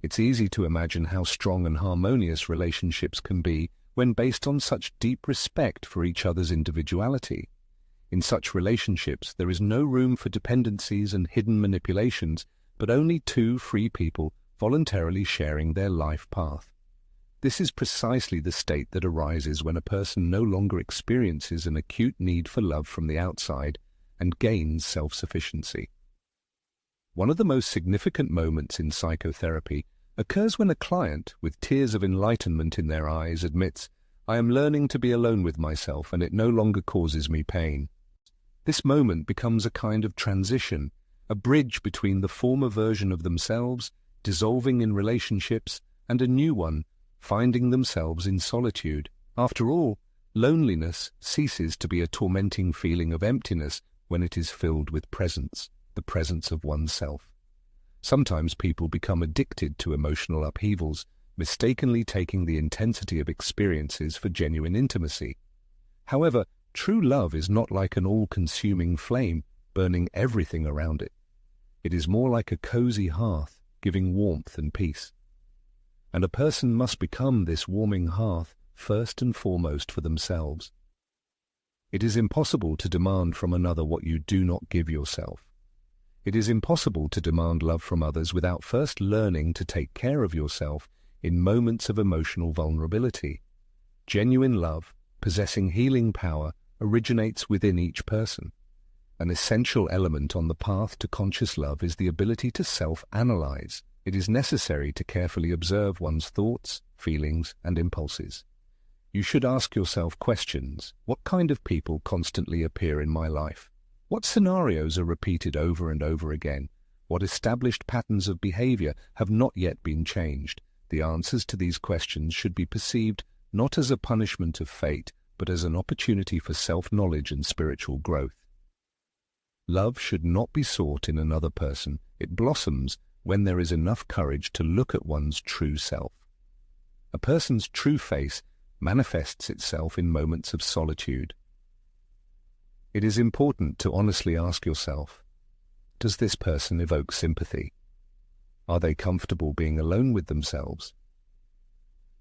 It's easy to imagine how strong and harmonious relationships can be when based on such deep respect for each other's individuality. In such relationships, there is no room for dependencies and hidden manipulations, but only two free people voluntarily sharing their life path. This is precisely the state that arises when a person no longer experiences an acute need for love from the outside and gains self-sufficiency. One of the most significant moments in psychotherapy occurs when a client, with tears of enlightenment in their eyes, admits, "I am learning to be alone with myself and it no longer causes me pain." This moment becomes a kind of transition, a bridge between the former version of themselves, dissolving in relationships, and a new one, finding themselves in solitude. After all, loneliness ceases to be a tormenting feeling of emptiness when it is filled with presence, the presence of oneself. Sometimes people become addicted to emotional upheavals, mistakenly taking the intensity of experiences for genuine intimacy. However, true love is not like an all-consuming flame, burning everything around it. It is more like a cozy hearth, giving warmth and peace. And a person must become this warming hearth first and foremost for themselves. It is impossible to demand from another what you do not give yourself. It is impossible to demand love from others without first learning to take care of yourself in moments of emotional vulnerability. Genuine love, possessing healing power, originates within each person. An essential element on the path to conscious love is the ability to self-analyze. It is necessary to carefully observe one's thoughts, feelings, and impulses. You should ask yourself questions. What kind of people constantly appear in my life? What scenarios are repeated over and over again? What established patterns of behavior have not yet been changed? The answers to these questions should be perceived not as a punishment of fate, but as an opportunity for self-knowledge and spiritual growth. Love should not be sought in another person. It blossoms when there is enough courage to look at one's true self. A person's true face manifests itself in moments of solitude. It is important to honestly ask yourself, does this person evoke sympathy? Are they comfortable being alone with themselves?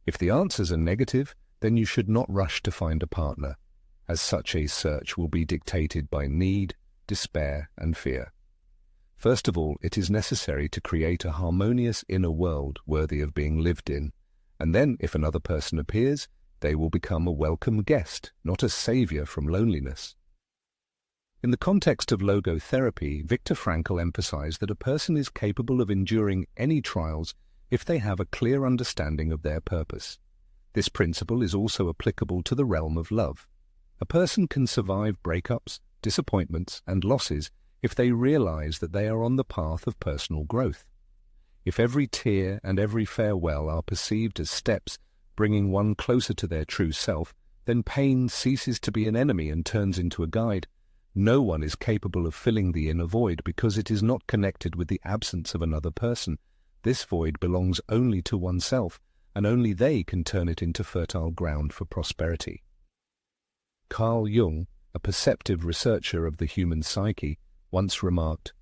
If the answers are negative, then you should not rush to find a partner, as such a search will be dictated by need, despair, and fear. First of all, it is necessary to create a harmonious inner world worthy of being lived in, and then, if another person appears, they will become a welcome guest, not a savior from loneliness. In the context of logotherapy, Viktor Frankl emphasized that a person is capable of enduring any trials if they have a clear understanding of their purpose. This principle is also applicable to the realm of love. A person can survive breakups, disappointments, and losses if they realize that they are on the path of personal growth. If every tear and every farewell are perceived as steps bringing one closer to their true self, then pain ceases to be an enemy and turns into a guide. No one is capable of filling the inner void because it is not connected with the absence of another person. This void belongs only to oneself, and only they can turn it into fertile ground for prosperity. Carl Jung, a perceptive researcher of the human psyche, once remarked,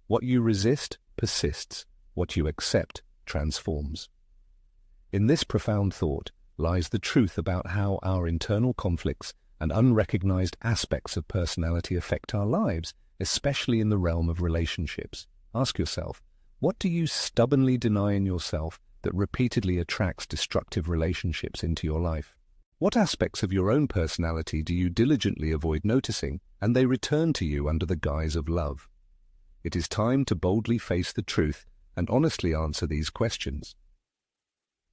"What you resist persists, what you accept transforms." In this profound thought lies the truth about how our internal conflicts and unrecognized aspects of personality affect our lives, especially in the realm of relationships. Ask yourself, what do you stubbornly deny in yourself that repeatedly attracts destructive relationships into your life? What aspects of your own personality do you diligently avoid noticing, and they return to you under the guise of love? It is time to boldly face the truth and honestly answer these questions.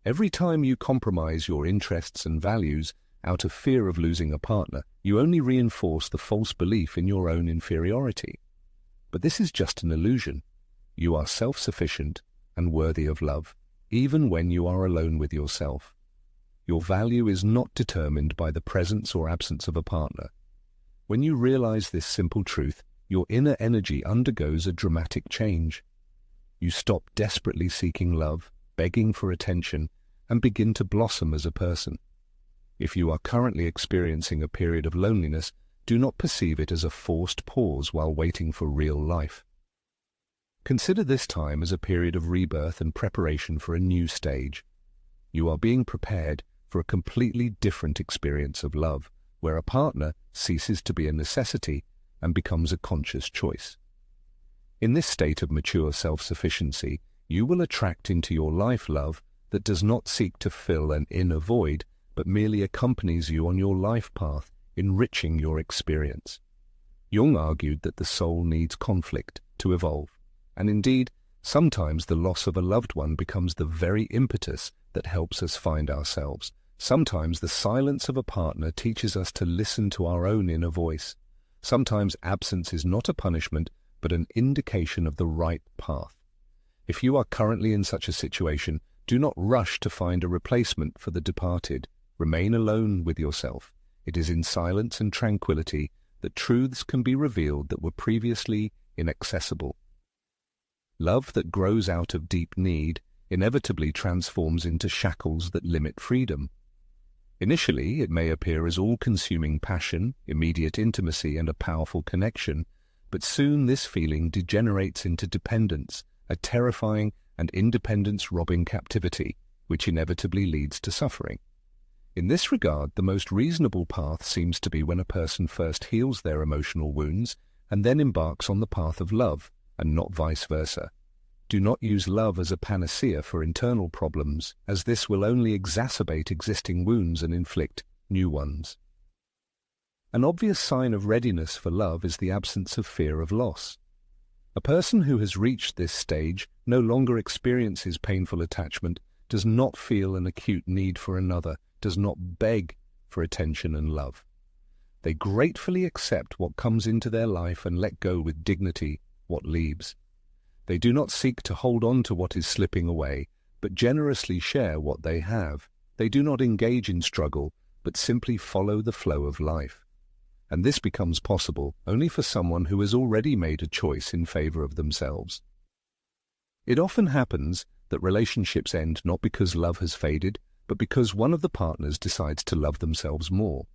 Every time you compromise your interests and values out of fear of losing a partner, you only reinforce the false belief in your own inferiority. But this is just an illusion. You are self-sufficient and worthy of love, even when you are alone with yourself. Your value is not determined by the presence or absence of a partner. When you realize this simple truth, your inner energy undergoes a dramatic change. You stop desperately seeking love, begging for attention, and begin to blossom as a person. If you are currently experiencing a period of loneliness, do not perceive it as a forced pause while waiting for real life. Consider this time as a period of rebirth and preparation for a new stage. You are being prepared for a completely different experience of love, where a partner ceases to be a necessity and becomes a conscious choice. In this state of mature self-sufficiency, you will attract into your life love that does not seek to fill an inner void, but merely accompanies you on your life path, enriching your experience. Jung argued that the soul needs conflict to evolve, and indeed, sometimes the loss of a loved one becomes the very impetus that helps us find ourselves. Sometimes the silence of a partner teaches us to listen to our own inner voice. Sometimes absence is not a punishment, but an indication of the right path. If you are currently in such a situation, do not rush to find a replacement for the departed. Remain alone with yourself. It is in silence and tranquility that truths can be revealed that were previously inaccessible. Love that grows out of deep need inevitably transforms into shackles that limit freedom. Initially, it may appear as all-consuming passion, immediate intimacy, and a powerful connection, but soon this feeling degenerates into dependence, a terrifying and independence-robbing captivity, which inevitably leads to suffering. In this regard, the most reasonable path seems to be when a person first heals their emotional wounds and then embarks on the path of love, and not vice versa. Do not use love as a panacea for internal problems, as this will only exacerbate existing wounds and inflict new ones. An obvious sign of readiness for love is the absence of fear of loss. A person who has reached this stage no longer experiences painful attachment, does not feel an acute need for another, does not beg for attention and love. They gratefully accept what comes into their life and let go with dignity what leaves. They do not seek to hold on to what is slipping away, but generously share what they have. They do not engage in struggle, but simply follow the flow of life. And this becomes possible only for someone who has already made a choice in favor of themselves. It often happens that relationships end not because love has faded, but because one of the partners decides to love themselves more.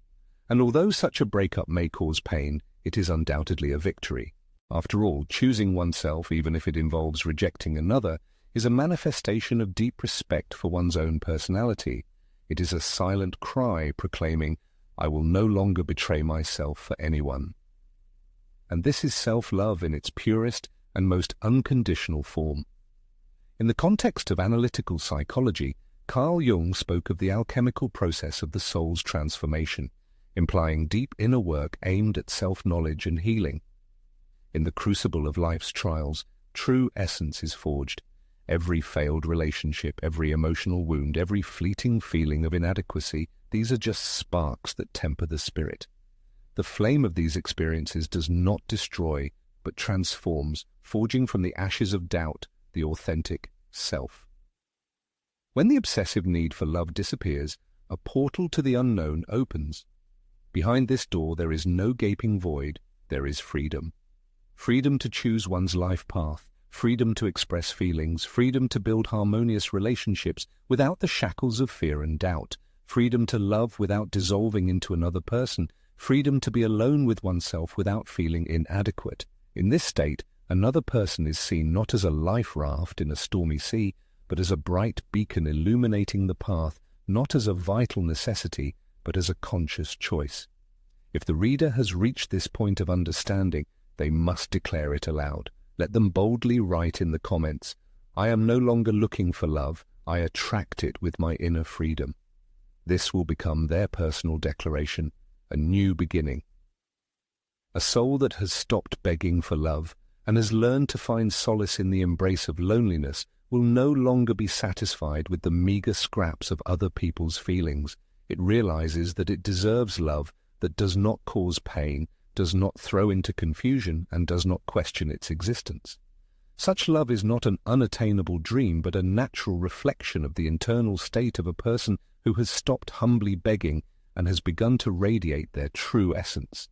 And although such a breakup may cause pain, it is undoubtedly a victory. After all, choosing oneself, even if it involves rejecting another, is a manifestation of deep respect for one's own personality. It is a silent cry proclaiming, "I will no longer betray myself for anyone." And this is self-love in its purest and most unconditional form. In the context of analytical psychology, Carl Jung spoke of the alchemical process of the soul's transformation, implying deep inner work aimed at self-knowledge and healing. In the crucible of life's trials, true essence is forged. Every failed relationship, every emotional wound, every fleeting feeling of inadequacy, these are just sparks that temper the spirit. The flame of these experiences does not destroy, but transforms, forging from the ashes of doubt the authentic self. When the obsessive need for love disappears, a portal to the unknown opens. Behind this door there is no gaping void, there is freedom. Freedom to choose one's life path, freedom to express feelings, freedom to build harmonious relationships without the shackles of fear and doubt, freedom to love without dissolving into another person, freedom to be alone with oneself without feeling inadequate. In this state, another person is seen not as a life raft in a stormy sea, but as a bright beacon illuminating the path, not as a vital necessity, but as a conscious choice. If the reader has reached this point of understanding, they must declare it aloud. Let them boldly write in the comments, "I am no longer looking for love, I attract it with my inner freedom." This will become their personal declaration, a new beginning. A soul that has stopped begging for love and has learned to find solace in the embrace of loneliness will no longer be satisfied with the meager scraps of other people's feelings. It realizes that it deserves love that does not cause pain, does not throw into confusion, and does not question its existence. Such love is not an unattainable dream, but a natural reflection of the internal state of a person who has stopped humbly begging and has begun to radiate their true essence.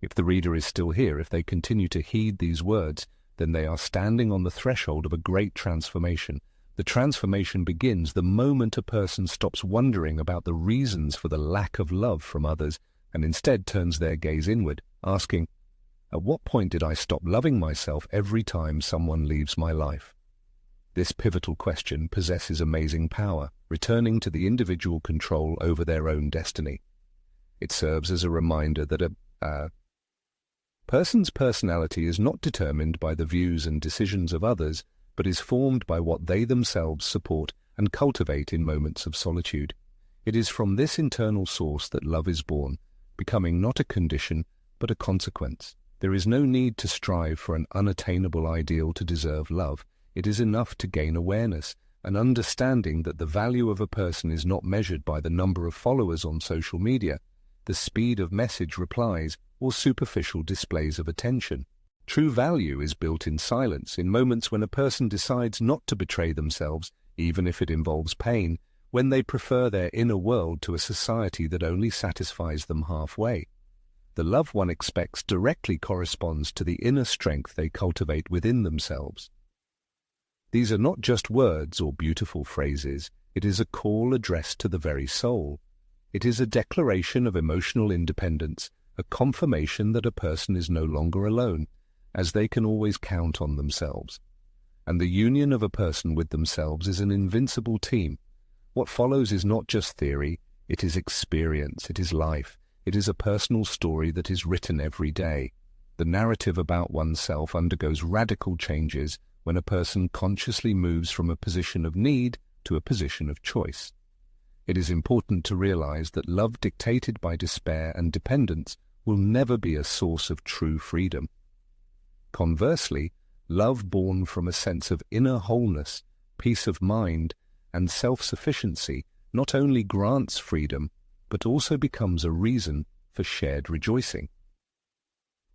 If the reader is still here, if they continue to heed these words, then they are standing on the threshold of a great transformation. The transformation begins the moment a person stops wondering about the reasons for the lack of love from others and instead turns their gaze inward, asking, "At what point did I stop loving myself every time someone leaves my life?" This pivotal question possesses amazing power, returning to the individual control over their own destiny. It serves as a reminder that a person's personality is not determined by the views and decisions of others, but is formed by what they themselves support and cultivate in moments of solitude. It is from this internal source that love is born, becoming not a condition, but a consequence. There is no need to strive for an unattainable ideal to deserve love. It is enough to gain awareness, an understanding that the value of a person is not measured by the number of followers on social media, the speed of message replies, or superficial displays of attention. True value is built in silence, in moments when a person decides not to betray themselves, even if it involves pain, when they prefer their inner world to a society that only satisfies them halfway. The love one expects directly corresponds to the inner strength they cultivate within themselves. These are not just words or beautiful phrases, it is a call addressed to the very soul. It is a declaration of emotional independence, a confirmation that a person is no longer alone, as they can always count on themselves. And the union of a person with themselves is an invincible team. What follows is not just theory, it is experience, it is life. It is a personal story that is written every day. The narrative about oneself undergoes radical changes when a person consciously moves from a position of need to a position of choice. It is important to realize that love dictated by despair and dependence will never be a source of true freedom. Conversely, love born from a sense of inner wholeness, peace of mind, and self-sufficiency not only grants freedom, but also becomes a reason for shared rejoicing.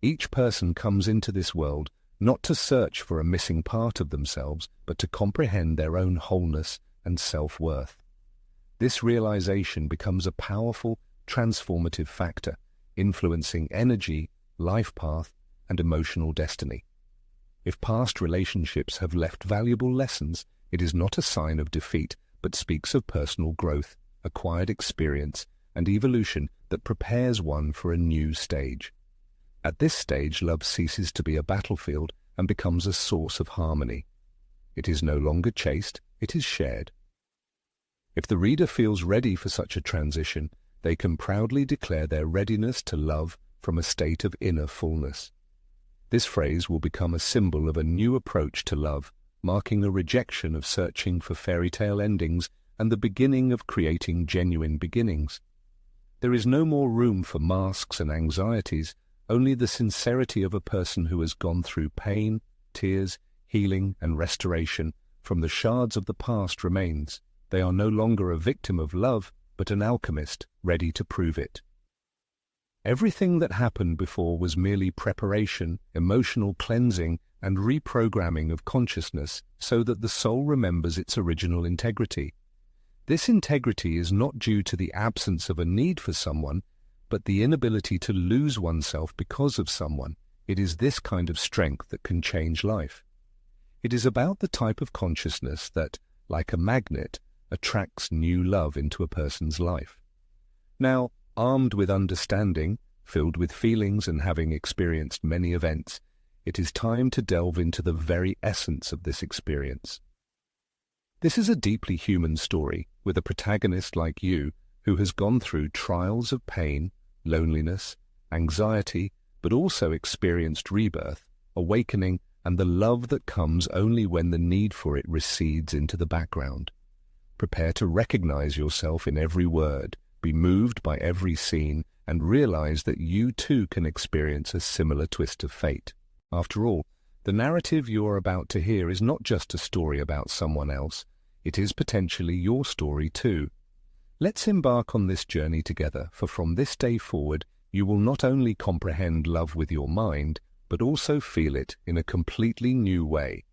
Each person comes into this world not to search for a missing part of themselves, but to comprehend their own wholeness and self-worth. This realization becomes a powerful, transformative factor, influencing energy, life path, and emotional destiny. If past relationships have left valuable lessons, it is not a sign of defeat, but speaks of personal growth, acquired experience, and evolution that prepares one for a new stage. At this stage, love ceases to be a battlefield and becomes a source of harmony. It is no longer chased, it is shared. If the reader feels ready for such a transition, they can proudly declare their readiness to love from a state of inner fullness. This phrase will become a symbol of a new approach to love, marking a rejection of searching for fairy tale endings and the beginning of creating genuine beginnings. There is no more room for masks and anxieties, only the sincerity of a person who has gone through pain, tears, healing, and restoration from the shards of the past remains. They are no longer a victim of love, but an alchemist ready to prove it. Everything that happened before was merely preparation, emotional cleansing, and reprogramming of consciousness so that the soul remembers its original integrity. This integrity is not due to the absence of a need for someone, but the inability to lose oneself because of someone. It is this kind of strength that can change life. It is about the type of consciousness that, like a magnet, attracts new love into a person's life. Now, armed with understanding, filled with feelings and having experienced many events, it is time to delve into the very essence of this experience. This is a deeply human story with a protagonist like you who has gone through trials of pain, loneliness, anxiety, but also experienced rebirth, awakening, and the love that comes only when the need for it recedes into the background. Prepare to recognize yourself in every word, be moved by every scene, and realize that you too can experience a similar twist of fate. After all, the narrative you are about to hear is not just a story about someone else, it is potentially your story too. Let's embark on this journey together, for from this day forward, you will not only comprehend love with your mind, but also feel it in a completely new way.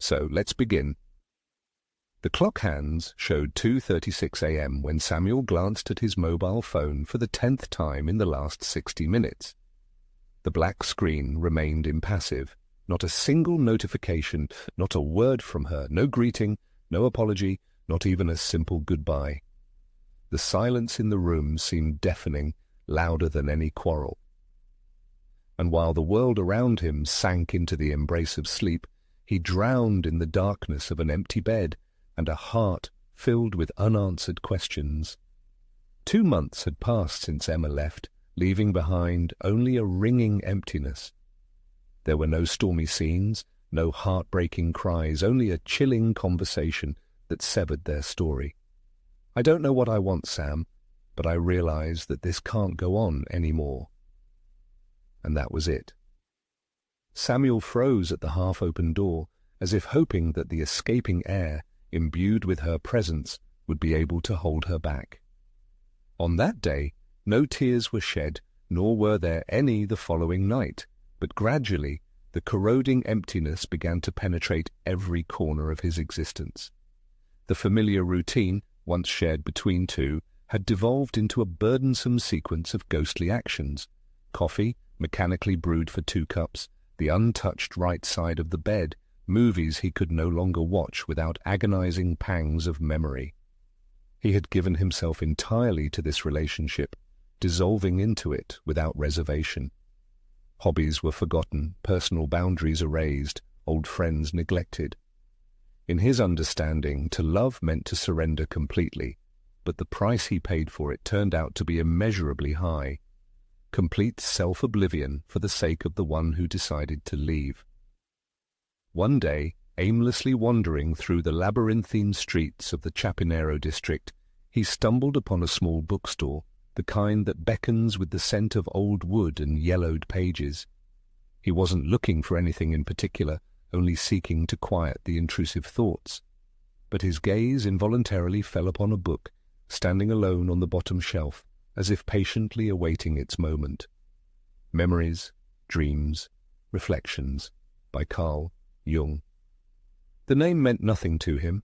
So let's begin. The clock hands showed 2:36 a.m. when Samuel glanced at his mobile phone for the 10th time in the last 60 minutes. The black screen remained impassive. Not a single notification, not a word from her, no greeting, no apology, not even a simple goodbye. The silence in the room seemed deafening, louder than any quarrel. And while the world around him sank into the embrace of sleep, he drowned in the darkness of an empty bed and a heart filled with unanswered questions. 2 months had passed since Emma left, leaving behind only a ringing emptiness. There were no stormy scenes, no heartbreaking cries, only a chilling conversation that severed their story. "I don't know what I want, Sam, but I realize that this can't go on anymore." And that was it. Samuel froze at the half-open door, as if hoping that the escaping air, imbued with her presence, would be able to hold her back. On that day, no tears were shed, nor were there any the following night, but gradually the corroding emptiness began to penetrate every corner of his existence. The familiar routine, once shared between two, had devolved into a burdensome sequence of ghostly actions. Coffee, mechanically brewed for 2 cups, the untouched right side of the bed, movies he could no longer watch without agonizing pangs of memory. He had given himself entirely to this relationship, dissolving into it without reservation. Hobbies were forgotten, personal boundaries erased, old friends neglected. In his understanding, to love meant to surrender completely, but the price he paid for it turned out to be immeasurably high. Complete self-oblivion for the sake of the one who decided to leave. One day, aimlessly wandering through the labyrinthine streets of the Chapinero district, he stumbled upon a small bookstore, the kind that beckons with the scent of old wood and yellowed pages. He wasn't looking for anything in particular, only seeking to quiet the intrusive thoughts. But his gaze involuntarily fell upon a book, standing alone on the bottom shelf, as if patiently awaiting its moment. Memories, Dreams, Reflections by Jung. The name meant nothing to him.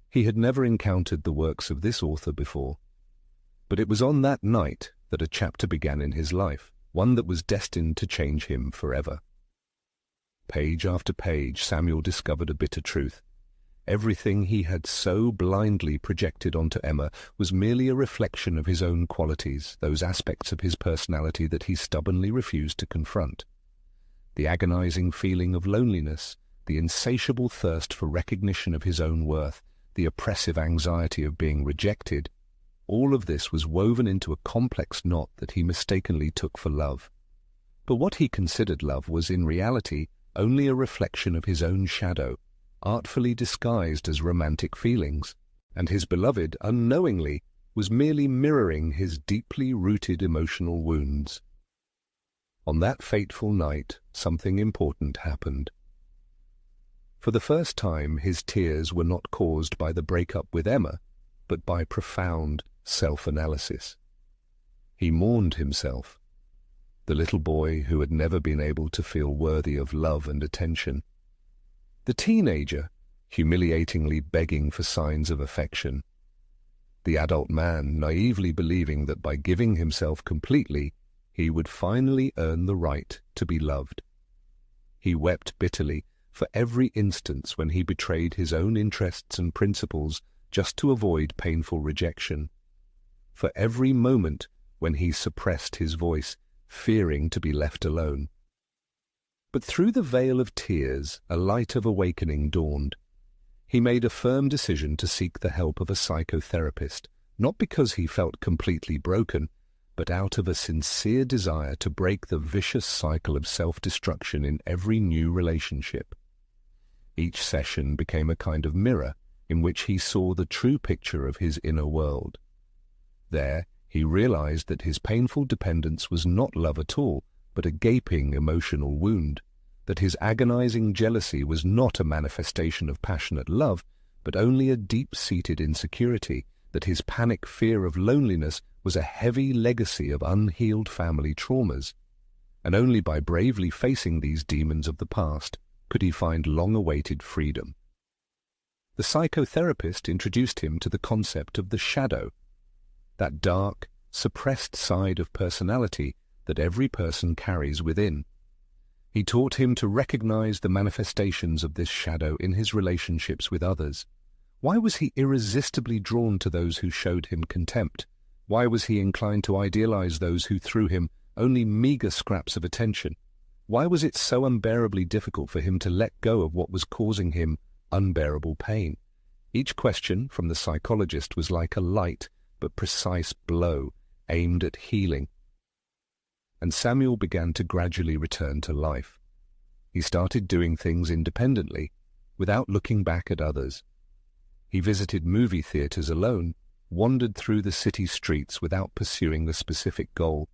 He had never encountered the works of this author before. But it was on that night that a chapter began in his life, one that was destined to change him forever. Page after page, Samuel discovered a bitter truth. Everything he had so blindly projected onto Emma was merely a reflection of his own qualities, those aspects of his personality that he stubbornly refused to confront. The agonizing feeling of loneliness, the insatiable thirst for recognition of his own worth, the oppressive anxiety of being rejected, all of this was woven into a complex knot that he mistakenly took for love. But what he considered love was in reality only a reflection of his own shadow, artfully disguised as romantic feelings, and his beloved, unknowingly, was merely mirroring his deeply rooted emotional wounds. On that fateful night, something important happened. For the first time, his tears were not caused by the breakup with Emma, but by profound self-analysis. He mourned himself, the little boy who had never been able to feel worthy of love and attention, the teenager humiliatingly begging for signs of affection, the adult man naively believing that by giving himself completely, he would finally earn the right to be loved. He wept bitterly for every instance when he betrayed his own interests and principles just to avoid painful rejection, for every moment when he suppressed his voice, fearing to be left alone. But through the veil of tears, a light of awakening dawned. He made a firm decision to seek the help of a psychotherapist, not because he felt completely broken, but out of a sincere desire to break the vicious cycle of self-destruction in every new relationship. Each session became a kind of mirror in which he saw the true picture of his inner world. There, he realized that his painful dependence was not love at all, but a gaping emotional wound, that his agonizing jealousy was not a manifestation of passionate love, but only a deep-seated insecurity, that his panic fear of loneliness was a heavy legacy of unhealed family traumas, and only by bravely facing these demons of the past could he find long-awaited freedom. The psychotherapist introduced him to the concept of the shadow, that dark, suppressed side of personality that every person carries within. He taught him to recognize the manifestations of this shadow in his relationships with others. Why was he irresistibly drawn to those who showed him contempt? Why was he inclined to idealize those who threw him only meager scraps of attention? Why was it so unbearably difficult for him to let go of what was causing him unbearable pain? Each question from the psychologist was like a light but precise blow aimed at healing. And Samuel began to gradually return to life. He started doing things independently, without looking back at others. He visited movie theaters alone, wandered through the city streets without pursuing a specific goal,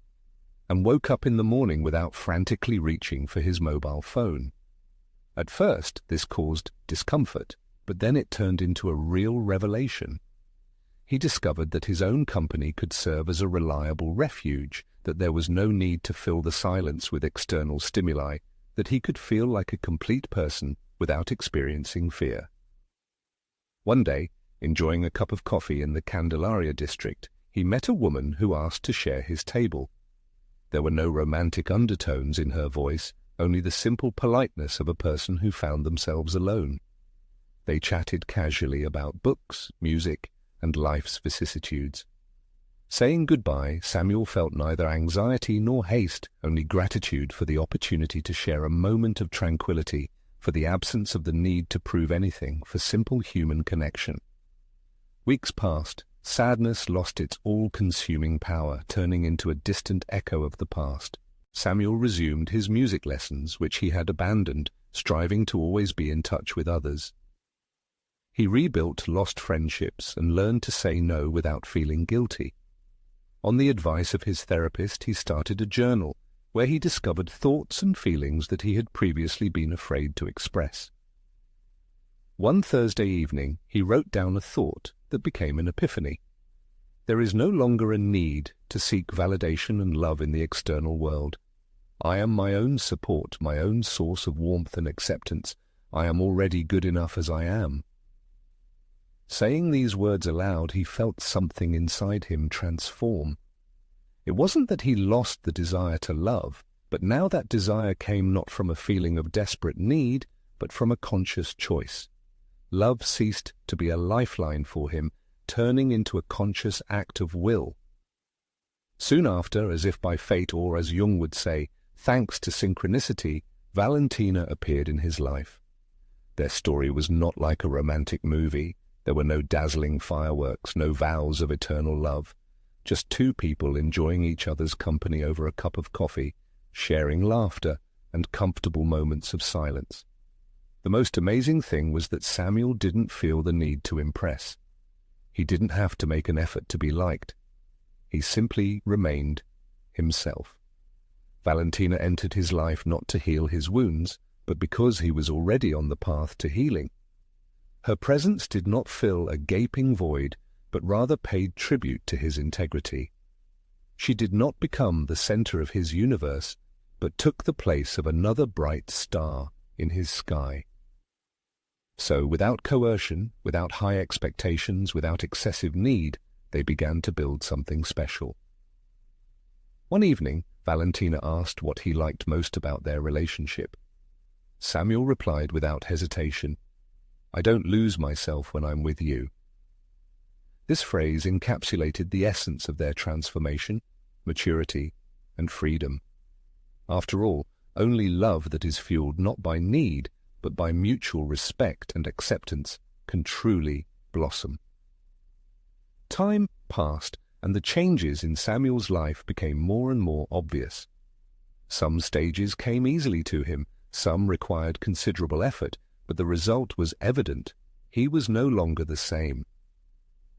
and woke up in the morning without frantically reaching for his mobile phone. At first, this caused discomfort, but then it turned into a real revelation. He discovered that his own company could serve as a reliable refuge, that there was no need to fill the silence with external stimuli, that he could feel like a complete person without experiencing fear. One day, enjoying a cup of coffee in the Candelaria district, he met a woman who asked to share his table. There were no romantic undertones in her voice, only the simple politeness of a person who found themselves alone. They chatted casually about books, music, and life's vicissitudes. Saying goodbye, Samuel felt neither anxiety nor haste, only gratitude for the opportunity to share a moment of tranquility, for the absence of the need to prove anything, for simple human connection. Weeks passed. Sadness lost its all-consuming power, turning into a distant echo of the past. Samuel resumed his music lessons, which he had abandoned, striving to always be in touch with others. He rebuilt lost friendships and learned to say no without feeling guilty. On the advice of his therapist, he started a journal where he discovered thoughts and feelings that he had previously been afraid to express. One Thursday evening, he wrote down a thought that became an epiphany. There is no longer a need to seek validation and love in the external world. I am my own support, my own source of warmth and acceptance. I am already good enough as I am. Saying these words aloud, he felt something inside him transform. It wasn't that he lost the desire to love, but now that desire came not from a feeling of desperate need, but from a conscious choice. Love ceased to be a lifeline for him, turning into a conscious act of will. Soon after, as if by fate, or as Jung would say, thanks to synchronicity, Valentina appeared in his life. Their story was not like a romantic movie. There were no dazzling fireworks, no vows of eternal love. Just two people enjoying each other's company over a cup of coffee, sharing laughter and comfortable moments of silence. The most amazing thing was that Samuel didn't feel the need to impress. He didn't have to make an effort to be liked. He simply remained himself. Valentina entered his life not to heal his wounds, but because he was already on the path to healing. Her presence did not fill a gaping void, but rather paid tribute to his integrity. She did not become the center of his universe, but took the place of another bright star in his sky. So, without coercion, without high expectations, without excessive need, they began to build something special. One evening, Valentina asked what he liked most about their relationship. Samuel replied without hesitation, "I don't lose myself when I'm with you." This phrase encapsulated the essence of their transformation, maturity, and freedom. After all, only love that is fueled not by need, but by mutual respect and acceptance can truly blossom. Time passed, and the changes in Samuel's life became more and more obvious. Some stages came easily to him, some required considerable effort, but the result was evident. He was no longer the same.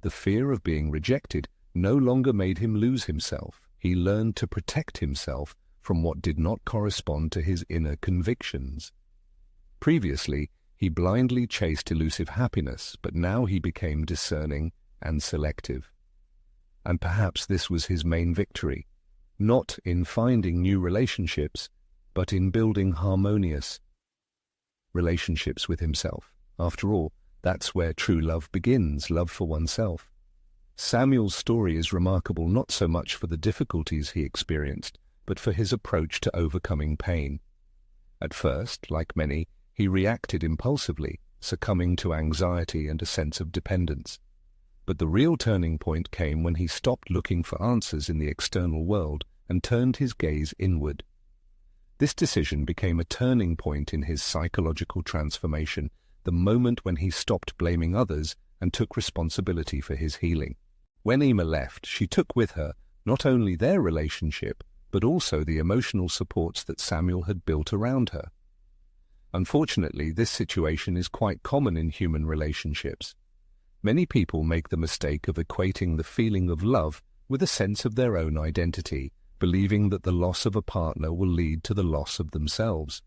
The fear of being rejected no longer made him lose himself. He learned to protect himself from what did not correspond to his inner convictions. Previously, he blindly chased elusive happiness, but now he became discerning and selective. And perhaps this was his main victory, not in finding new relationships, but in building harmonious relationships with himself. After all, that's where true love begins, love for oneself. Samuel's story is remarkable not so much for the difficulties he experienced, but for his approach to overcoming pain. At first, like many, he reacted impulsively, succumbing to anxiety and a sense of dependence. But the real turning point came when he stopped looking for answers in the external world and turned his gaze inward. This decision became a turning point in his psychological transformation, the moment when he stopped blaming others and took responsibility for his healing. When Emma left, she took with her not only their relationship, but also the emotional supports that Samuel had built around her. Unfortunately, this situation is quite common in human relationships. Many people make the mistake of equating the feeling of love with a sense of their own identity, believing that the loss of a partner will lead to the loss of themselves.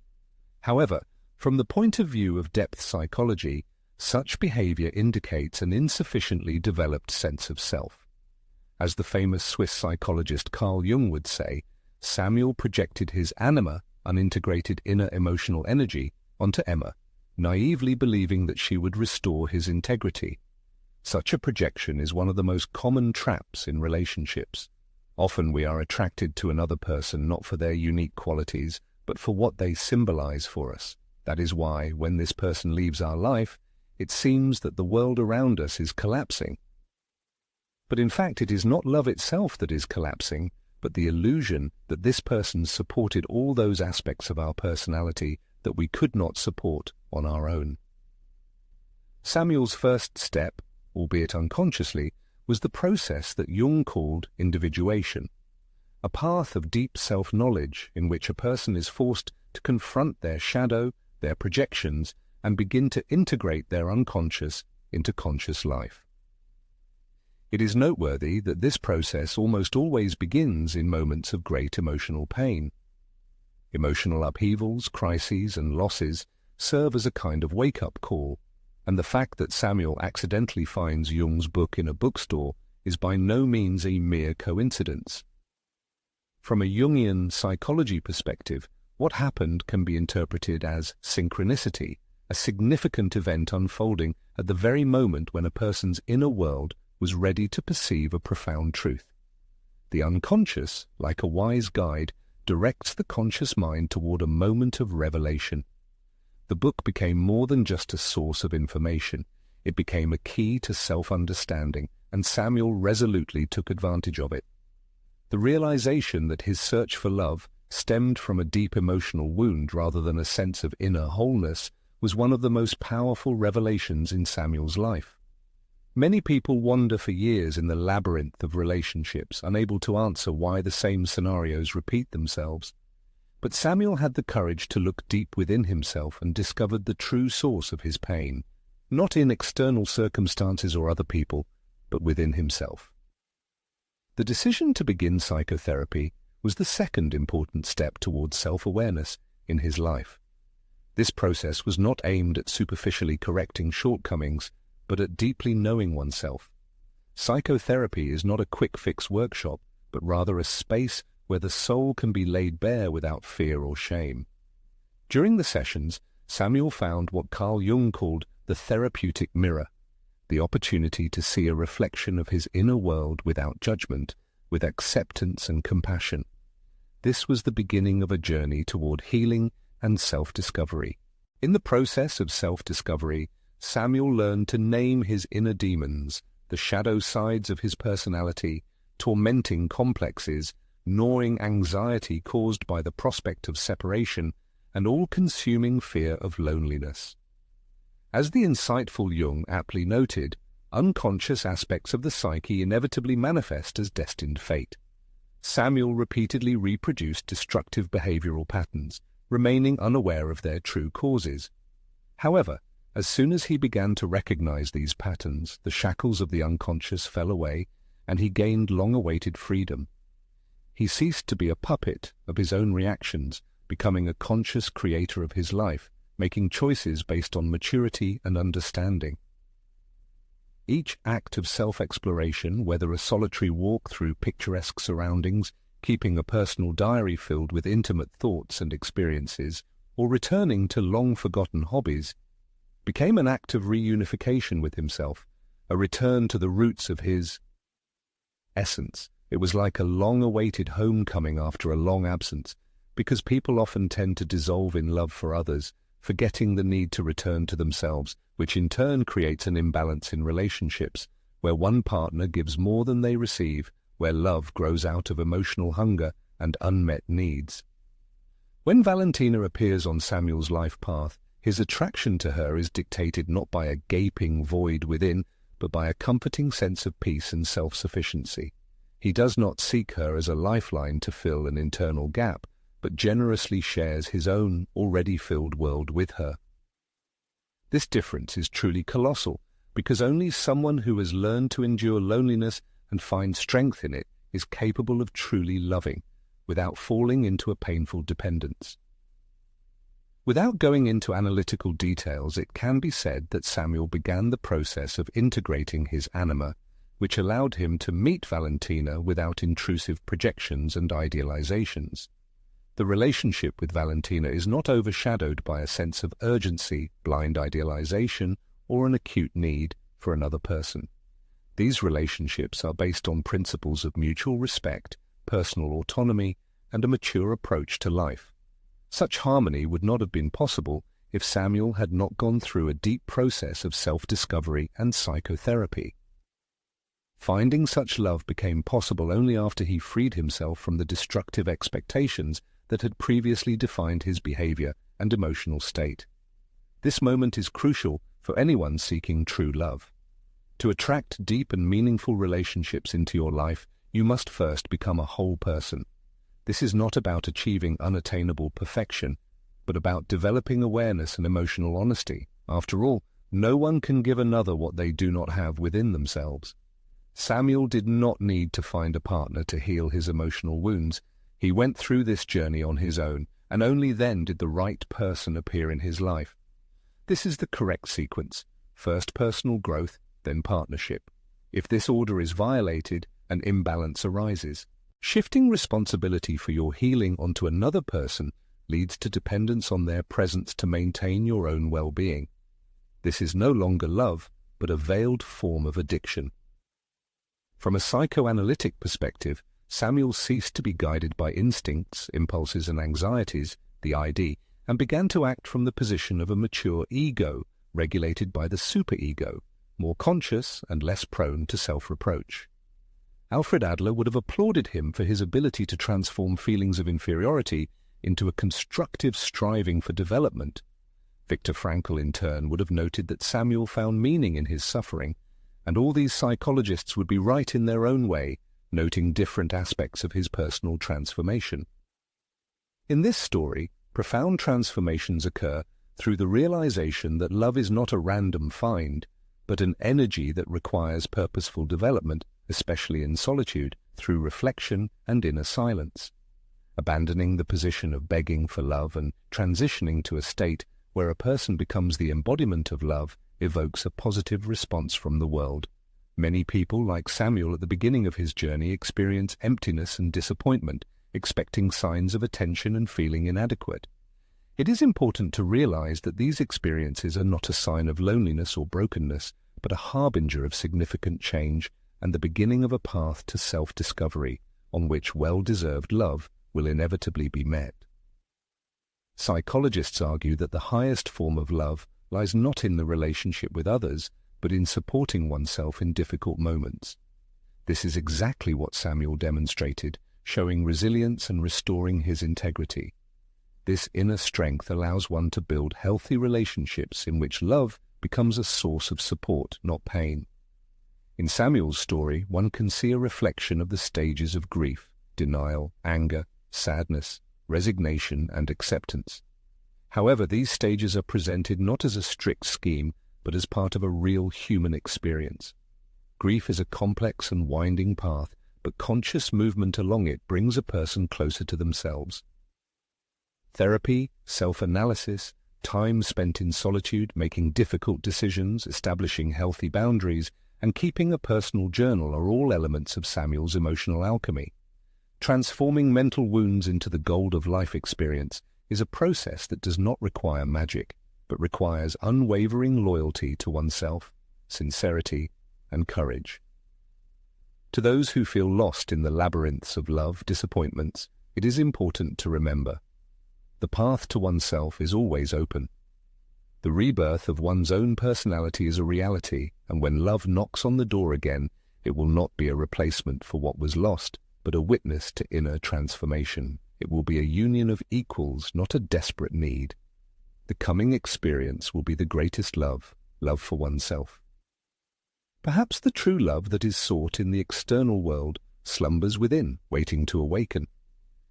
However, from the point of view of depth psychology, such behavior indicates an insufficiently developed sense of self. As the famous Swiss psychologist Carl Jung would say, Samuel projected his anima, unintegrated inner emotional energy, onto Emma, naively believing that she would restore his integrity. Such a projection is one of the most common traps in relationships. Often we are attracted to another person not for their unique qualities, but for what they symbolize for us. That is why, when this person leaves our life, it seems that the world around us is collapsing. But in fact, it is not love itself that is collapsing, but the illusion that this person supported all those aspects of our personality that we could not support on our own. Samuel's first step, albeit unconsciously, was the process that Jung called individuation, a path of deep self-knowledge in which a person is forced to confront their shadow, their projections, and begin to integrate their unconscious into conscious life. It is noteworthy that this process almost always begins in moments of great emotional pain. Emotional upheavals, crises, and losses serve as a kind of wake-up call, and the fact that Samuel accidentally finds Jung's book in a bookstore is by no means a mere coincidence. From a Jungian psychology perspective, what happened can be interpreted as synchronicity, a significant event unfolding at the very moment when a person's inner world was ready to perceive a profound truth. The unconscious, like a wise guide, directs the conscious mind toward a moment of revelation. The book became more than just a source of information. It became a key to self-understanding, and Samuel resolutely took advantage of it. The realization that his search for love stemmed from a deep emotional wound rather than a sense of inner wholeness was one of the most powerful revelations in Samuel's life. Many people wander for years in the labyrinth of relationships, unable to answer why the same scenarios repeat themselves. But Samuel had the courage to look deep within himself and discovered the true source of his pain, not in external circumstances or other people, but within himself. The decision to begin psychotherapy was the second important step towards self-awareness in his life. This process was not aimed at superficially correcting shortcomings, but at deeply knowing oneself. Psychotherapy is not a quick-fix workshop, but rather a space where the soul can be laid bare without fear or shame. During the sessions, Samuel found what Carl Jung called the therapeutic mirror, the opportunity to see a reflection of his inner world without judgment, with acceptance and compassion. This was the beginning of a journey toward healing and self-discovery. In the process of self-discovery, Samuel learned to name his inner demons, the shadow sides of his personality, tormenting complexes, gnawing anxiety caused by the prospect of separation, and all-consuming fear of loneliness. As the insightful Jung aptly noted, unconscious aspects of the psyche inevitably manifest as destined fate. Samuel repeatedly reproduced destructive behavioral patterns, remaining unaware of their true causes. However, as soon as he began to recognize these patterns, the shackles of the unconscious fell away, and he gained long-awaited freedom. He ceased to be a puppet of his own reactions, becoming a conscious creator of his life, making choices based on maturity and understanding. Each act of self-exploration, whether a solitary walk through picturesque surroundings, keeping a personal diary filled with intimate thoughts and experiences, or returning to long-forgotten hobbies, became an act of reunification with himself, a return to the roots of his essence. It was like a long-awaited homecoming after a long absence, because people often tend to dissolve in love for others, forgetting the need to return to themselves, which in turn creates an imbalance in relationships, where one partner gives more than they receive, where love grows out of emotional hunger and unmet needs. When Valentina appears on Samuel's life path, his attraction to her is dictated not by a gaping void within, but by a comforting sense of peace and self-sufficiency. He does not seek her as a lifeline to fill an internal gap, but generously shares his own already filled world with her. This difference is truly colossal, because only someone who has learned to endure loneliness and find strength in it is capable of truly loving, without falling into a painful dependence. Without going into analytical details, it can be said that Samuel began the process of integrating his anima, which allowed him to meet Valentina without intrusive projections and idealizations. The relationship with Valentina is not overshadowed by a sense of urgency, blind idealization, or an acute need for another person. These relationships are based on principles of mutual respect, personal autonomy, and a mature approach to life. Such harmony would not have been possible if Samuel had not gone through a deep process of self-discovery and psychotherapy. Finding such love became possible only after he freed himself from the destructive expectations that had previously defined his behavior and emotional state. This moment is crucial for anyone seeking true love. To attract deep and meaningful relationships into your life, you must first become a whole person. This is not about achieving unattainable perfection, but about developing awareness and emotional honesty. After all, no one can give another what they do not have within themselves. Samuel did not need to find a partner to heal his emotional wounds. He went through this journey on his own, and only then did the right person appear in his life. This is the correct sequence: first personal growth, then partnership. If this order is violated, an imbalance arises. Shifting responsibility for your healing onto another person leads to dependence on their presence to maintain your own well-being. This is no longer love, but a veiled form of addiction. From a psychoanalytic perspective, Samuel ceased to be guided by instincts, impulses and anxieties, the ID, and began to act from the position of a mature ego, regulated by the superego, more conscious and less prone to self-reproach. Alfred Adler would have applauded him for his ability to transform feelings of inferiority into a constructive striving for development. Viktor Frankl, in turn, would have noted that Samuel found meaning in his suffering, and all these psychologists would be right in their own way, noting different aspects of his personal transformation. In this story, profound transformations occur through the realization that love is not a random find, but an energy that requires purposeful development, especially in solitude, through reflection and inner silence. Abandoning the position of begging for love and transitioning to a state where a person becomes the embodiment of love evokes a positive response from the world. Many people, like Samuel at the beginning of his journey, experience emptiness and disappointment, expecting signs of attention and feeling inadequate. It is important to realize that these experiences are not a sign of loneliness or brokenness, but a harbinger of significant change and the beginning of a path to self-discovery on which well-deserved love will inevitably be met. Psychologists argue that the highest form of love lies not in the relationship with others, but in supporting oneself in difficult moments. This is exactly what Samuel demonstrated, showing resilience and restoring his integrity. This inner strength allows one to build healthy relationships in which love becomes a source of support, not pain. In Samuel's story, one can see a reflection of the stages of grief, denial, anger, sadness, resignation, and acceptance. However, these stages are presented not as a strict scheme, but as part of a real human experience. Grief is a complex and winding path, but conscious movement along it brings a person closer to themselves. Therapy, self-analysis, time spent in solitude, making difficult decisions, establishing healthy boundaries, and keeping a personal journal are all elements of Samuel's emotional alchemy. Transforming mental wounds into the gold of life experience is a process that does not require magic, but requires unwavering loyalty to oneself, sincerity, and courage. To those who feel lost in the labyrinths of love, disappointments, it is important to remember the path to oneself is always open. The rebirth of one's own personality is a reality, and when love knocks on the door again, it will not be a replacement for what was lost, but a witness to inner transformation. It will be a union of equals, not a desperate need. The coming experience will be the greatest love, love for oneself. Perhaps the true love that is sought in the external world slumbers within, waiting to awaken.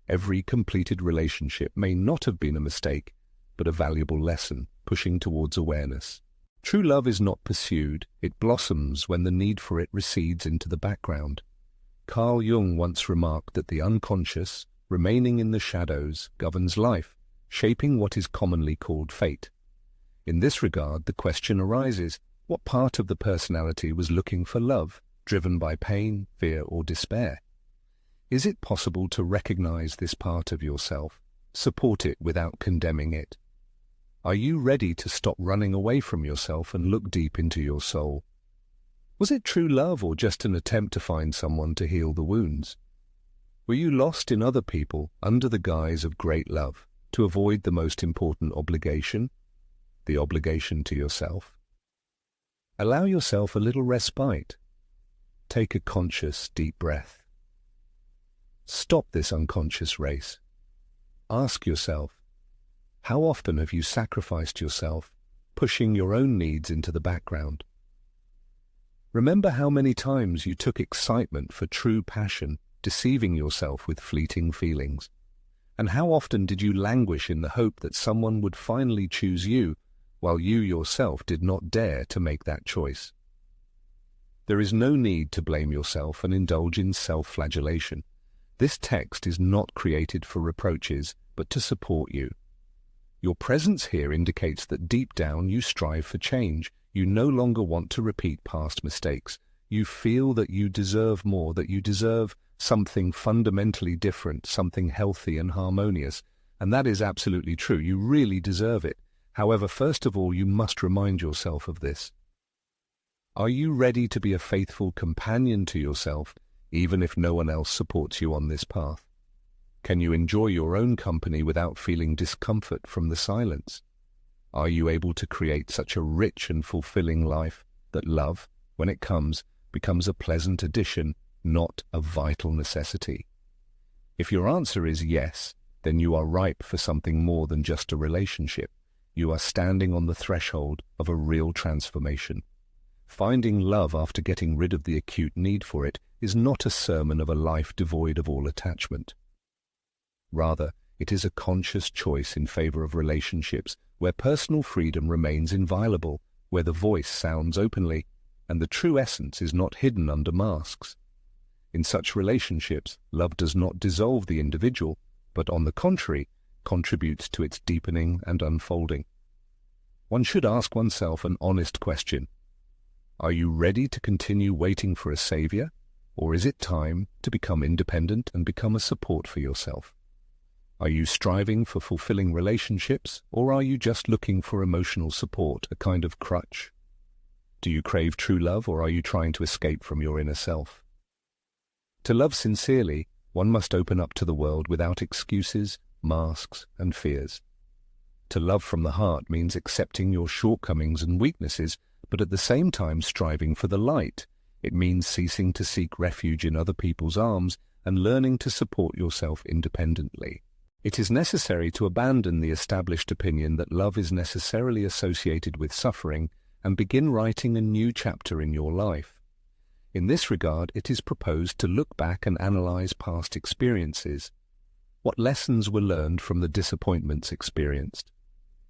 Every completed relationship may not have been a mistake, but a valuable lesson, pushing towards awareness. True love is not pursued, it blossoms when the need for it recedes into the background. Carl Jung once remarked that the unconscious, remaining in the shadows, governs life, shaping what is commonly called fate. In this regard, the question arises, what part of the personality was looking for love, driven by pain, fear, or despair? Is it possible to recognize this part of yourself, support it without condemning it? Are you ready to stop running away from yourself and look deep into your soul? Was it true love or just an attempt to find someone to heal the wounds? Were you lost in other people under the guise of great love to avoid the most important obligation, the obligation to yourself? Allow yourself a little respite. Take a conscious, deep breath. Stop this unconscious race. Ask yourself, how often have you sacrificed yourself, pushing your own needs into the background? Remember how many times you took excitement for true passion, deceiving yourself with fleeting feelings. And how often did you languish in the hope that someone would finally choose you, while you yourself did not dare to make that choice? There is no need to blame yourself and indulge in self-flagellation. This text is not created for reproaches, but to support you. Your presence here indicates that deep down you strive for change. You no longer want to repeat past mistakes. you feel that you deserve more, that you deserve something fundamentally different, something healthy and harmonious. And that is absolutely true. You really deserve it. However, first of all, you must remind yourself of this. Are you ready to be a faithful companion to yourself, even if no one else supports you on this path? Can you enjoy your own company without feeling discomfort from the silence? Are you able to create such a rich and fulfilling life that love, when it comes, becomes a pleasant addition, not a vital necessity? If your answer is yes, then you are ripe for something more than just a relationship. You are standing on the threshold of a real transformation. Finding love after getting rid of the acute need for it is not a sermon of a life devoid of all attachment. Rather, it is a conscious choice in favor of relationships where personal freedom remains inviolable, where the voice sounds openly, and the true essence is not hidden under masks. In such relationships, love does not dissolve the individual, but on the contrary, contributes to its deepening and unfolding. One should ask oneself an honest question. Are you ready to continue waiting for a savior, or is it time to become independent and become a support for yourself? Are you striving for fulfilling relationships, or are you just looking for emotional support, a kind of crutch? Do you crave true love, or are you trying to escape from your inner self? To love sincerely, one must open up to the world without excuses, masks, and fears. To love from the heart means accepting your shortcomings and weaknesses, but at the same time striving for the light. It means ceasing to seek refuge in other people's arms and learning to support yourself independently. It is necessary to abandon the established opinion that love is necessarily associated with suffering and begin writing a new chapter in your life. In this regard, it is proposed to look back and analyze past experiences. What lessons were learned from the disappointments experienced?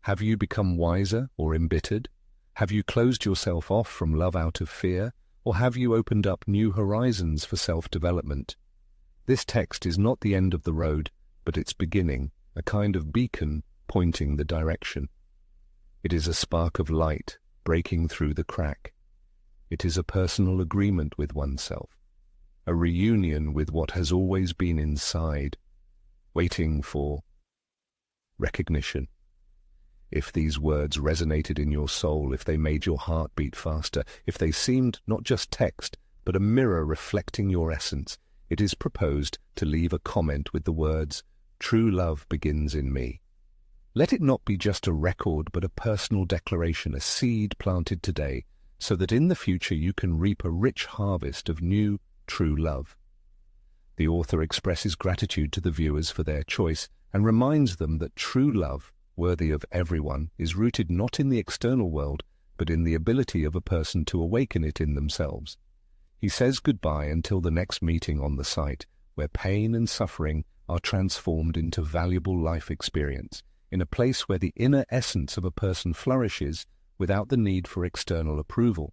Have you become wiser or embittered? Have you closed yourself off from love out of fear, or have you opened up new horizons for self-development? This text is not the end of the road, but its beginning, a kind of beacon pointing the direction. It is a spark of light breaking through the crack. It is a personal agreement with oneself, a reunion with what has always been inside, waiting for recognition. If these words resonated in your soul, if they made your heart beat faster, if they seemed not just text, but a mirror reflecting your essence, it is proposed to leave a comment with the words, "True love begins in me." Let it not be just a record, but a personal declaration, a seed planted today, so that in the future you can reap a rich harvest of new, true love. The author expresses gratitude to the viewers for their choice and reminds them that true love, worthy of everyone, is rooted not in the external world, but in the ability of a person to awaken it in themselves. He says goodbye until the next meeting on the site, where pain and suffering are transformed into valuable life experience, in a place where the inner essence of a person flourishes without the need for external approval.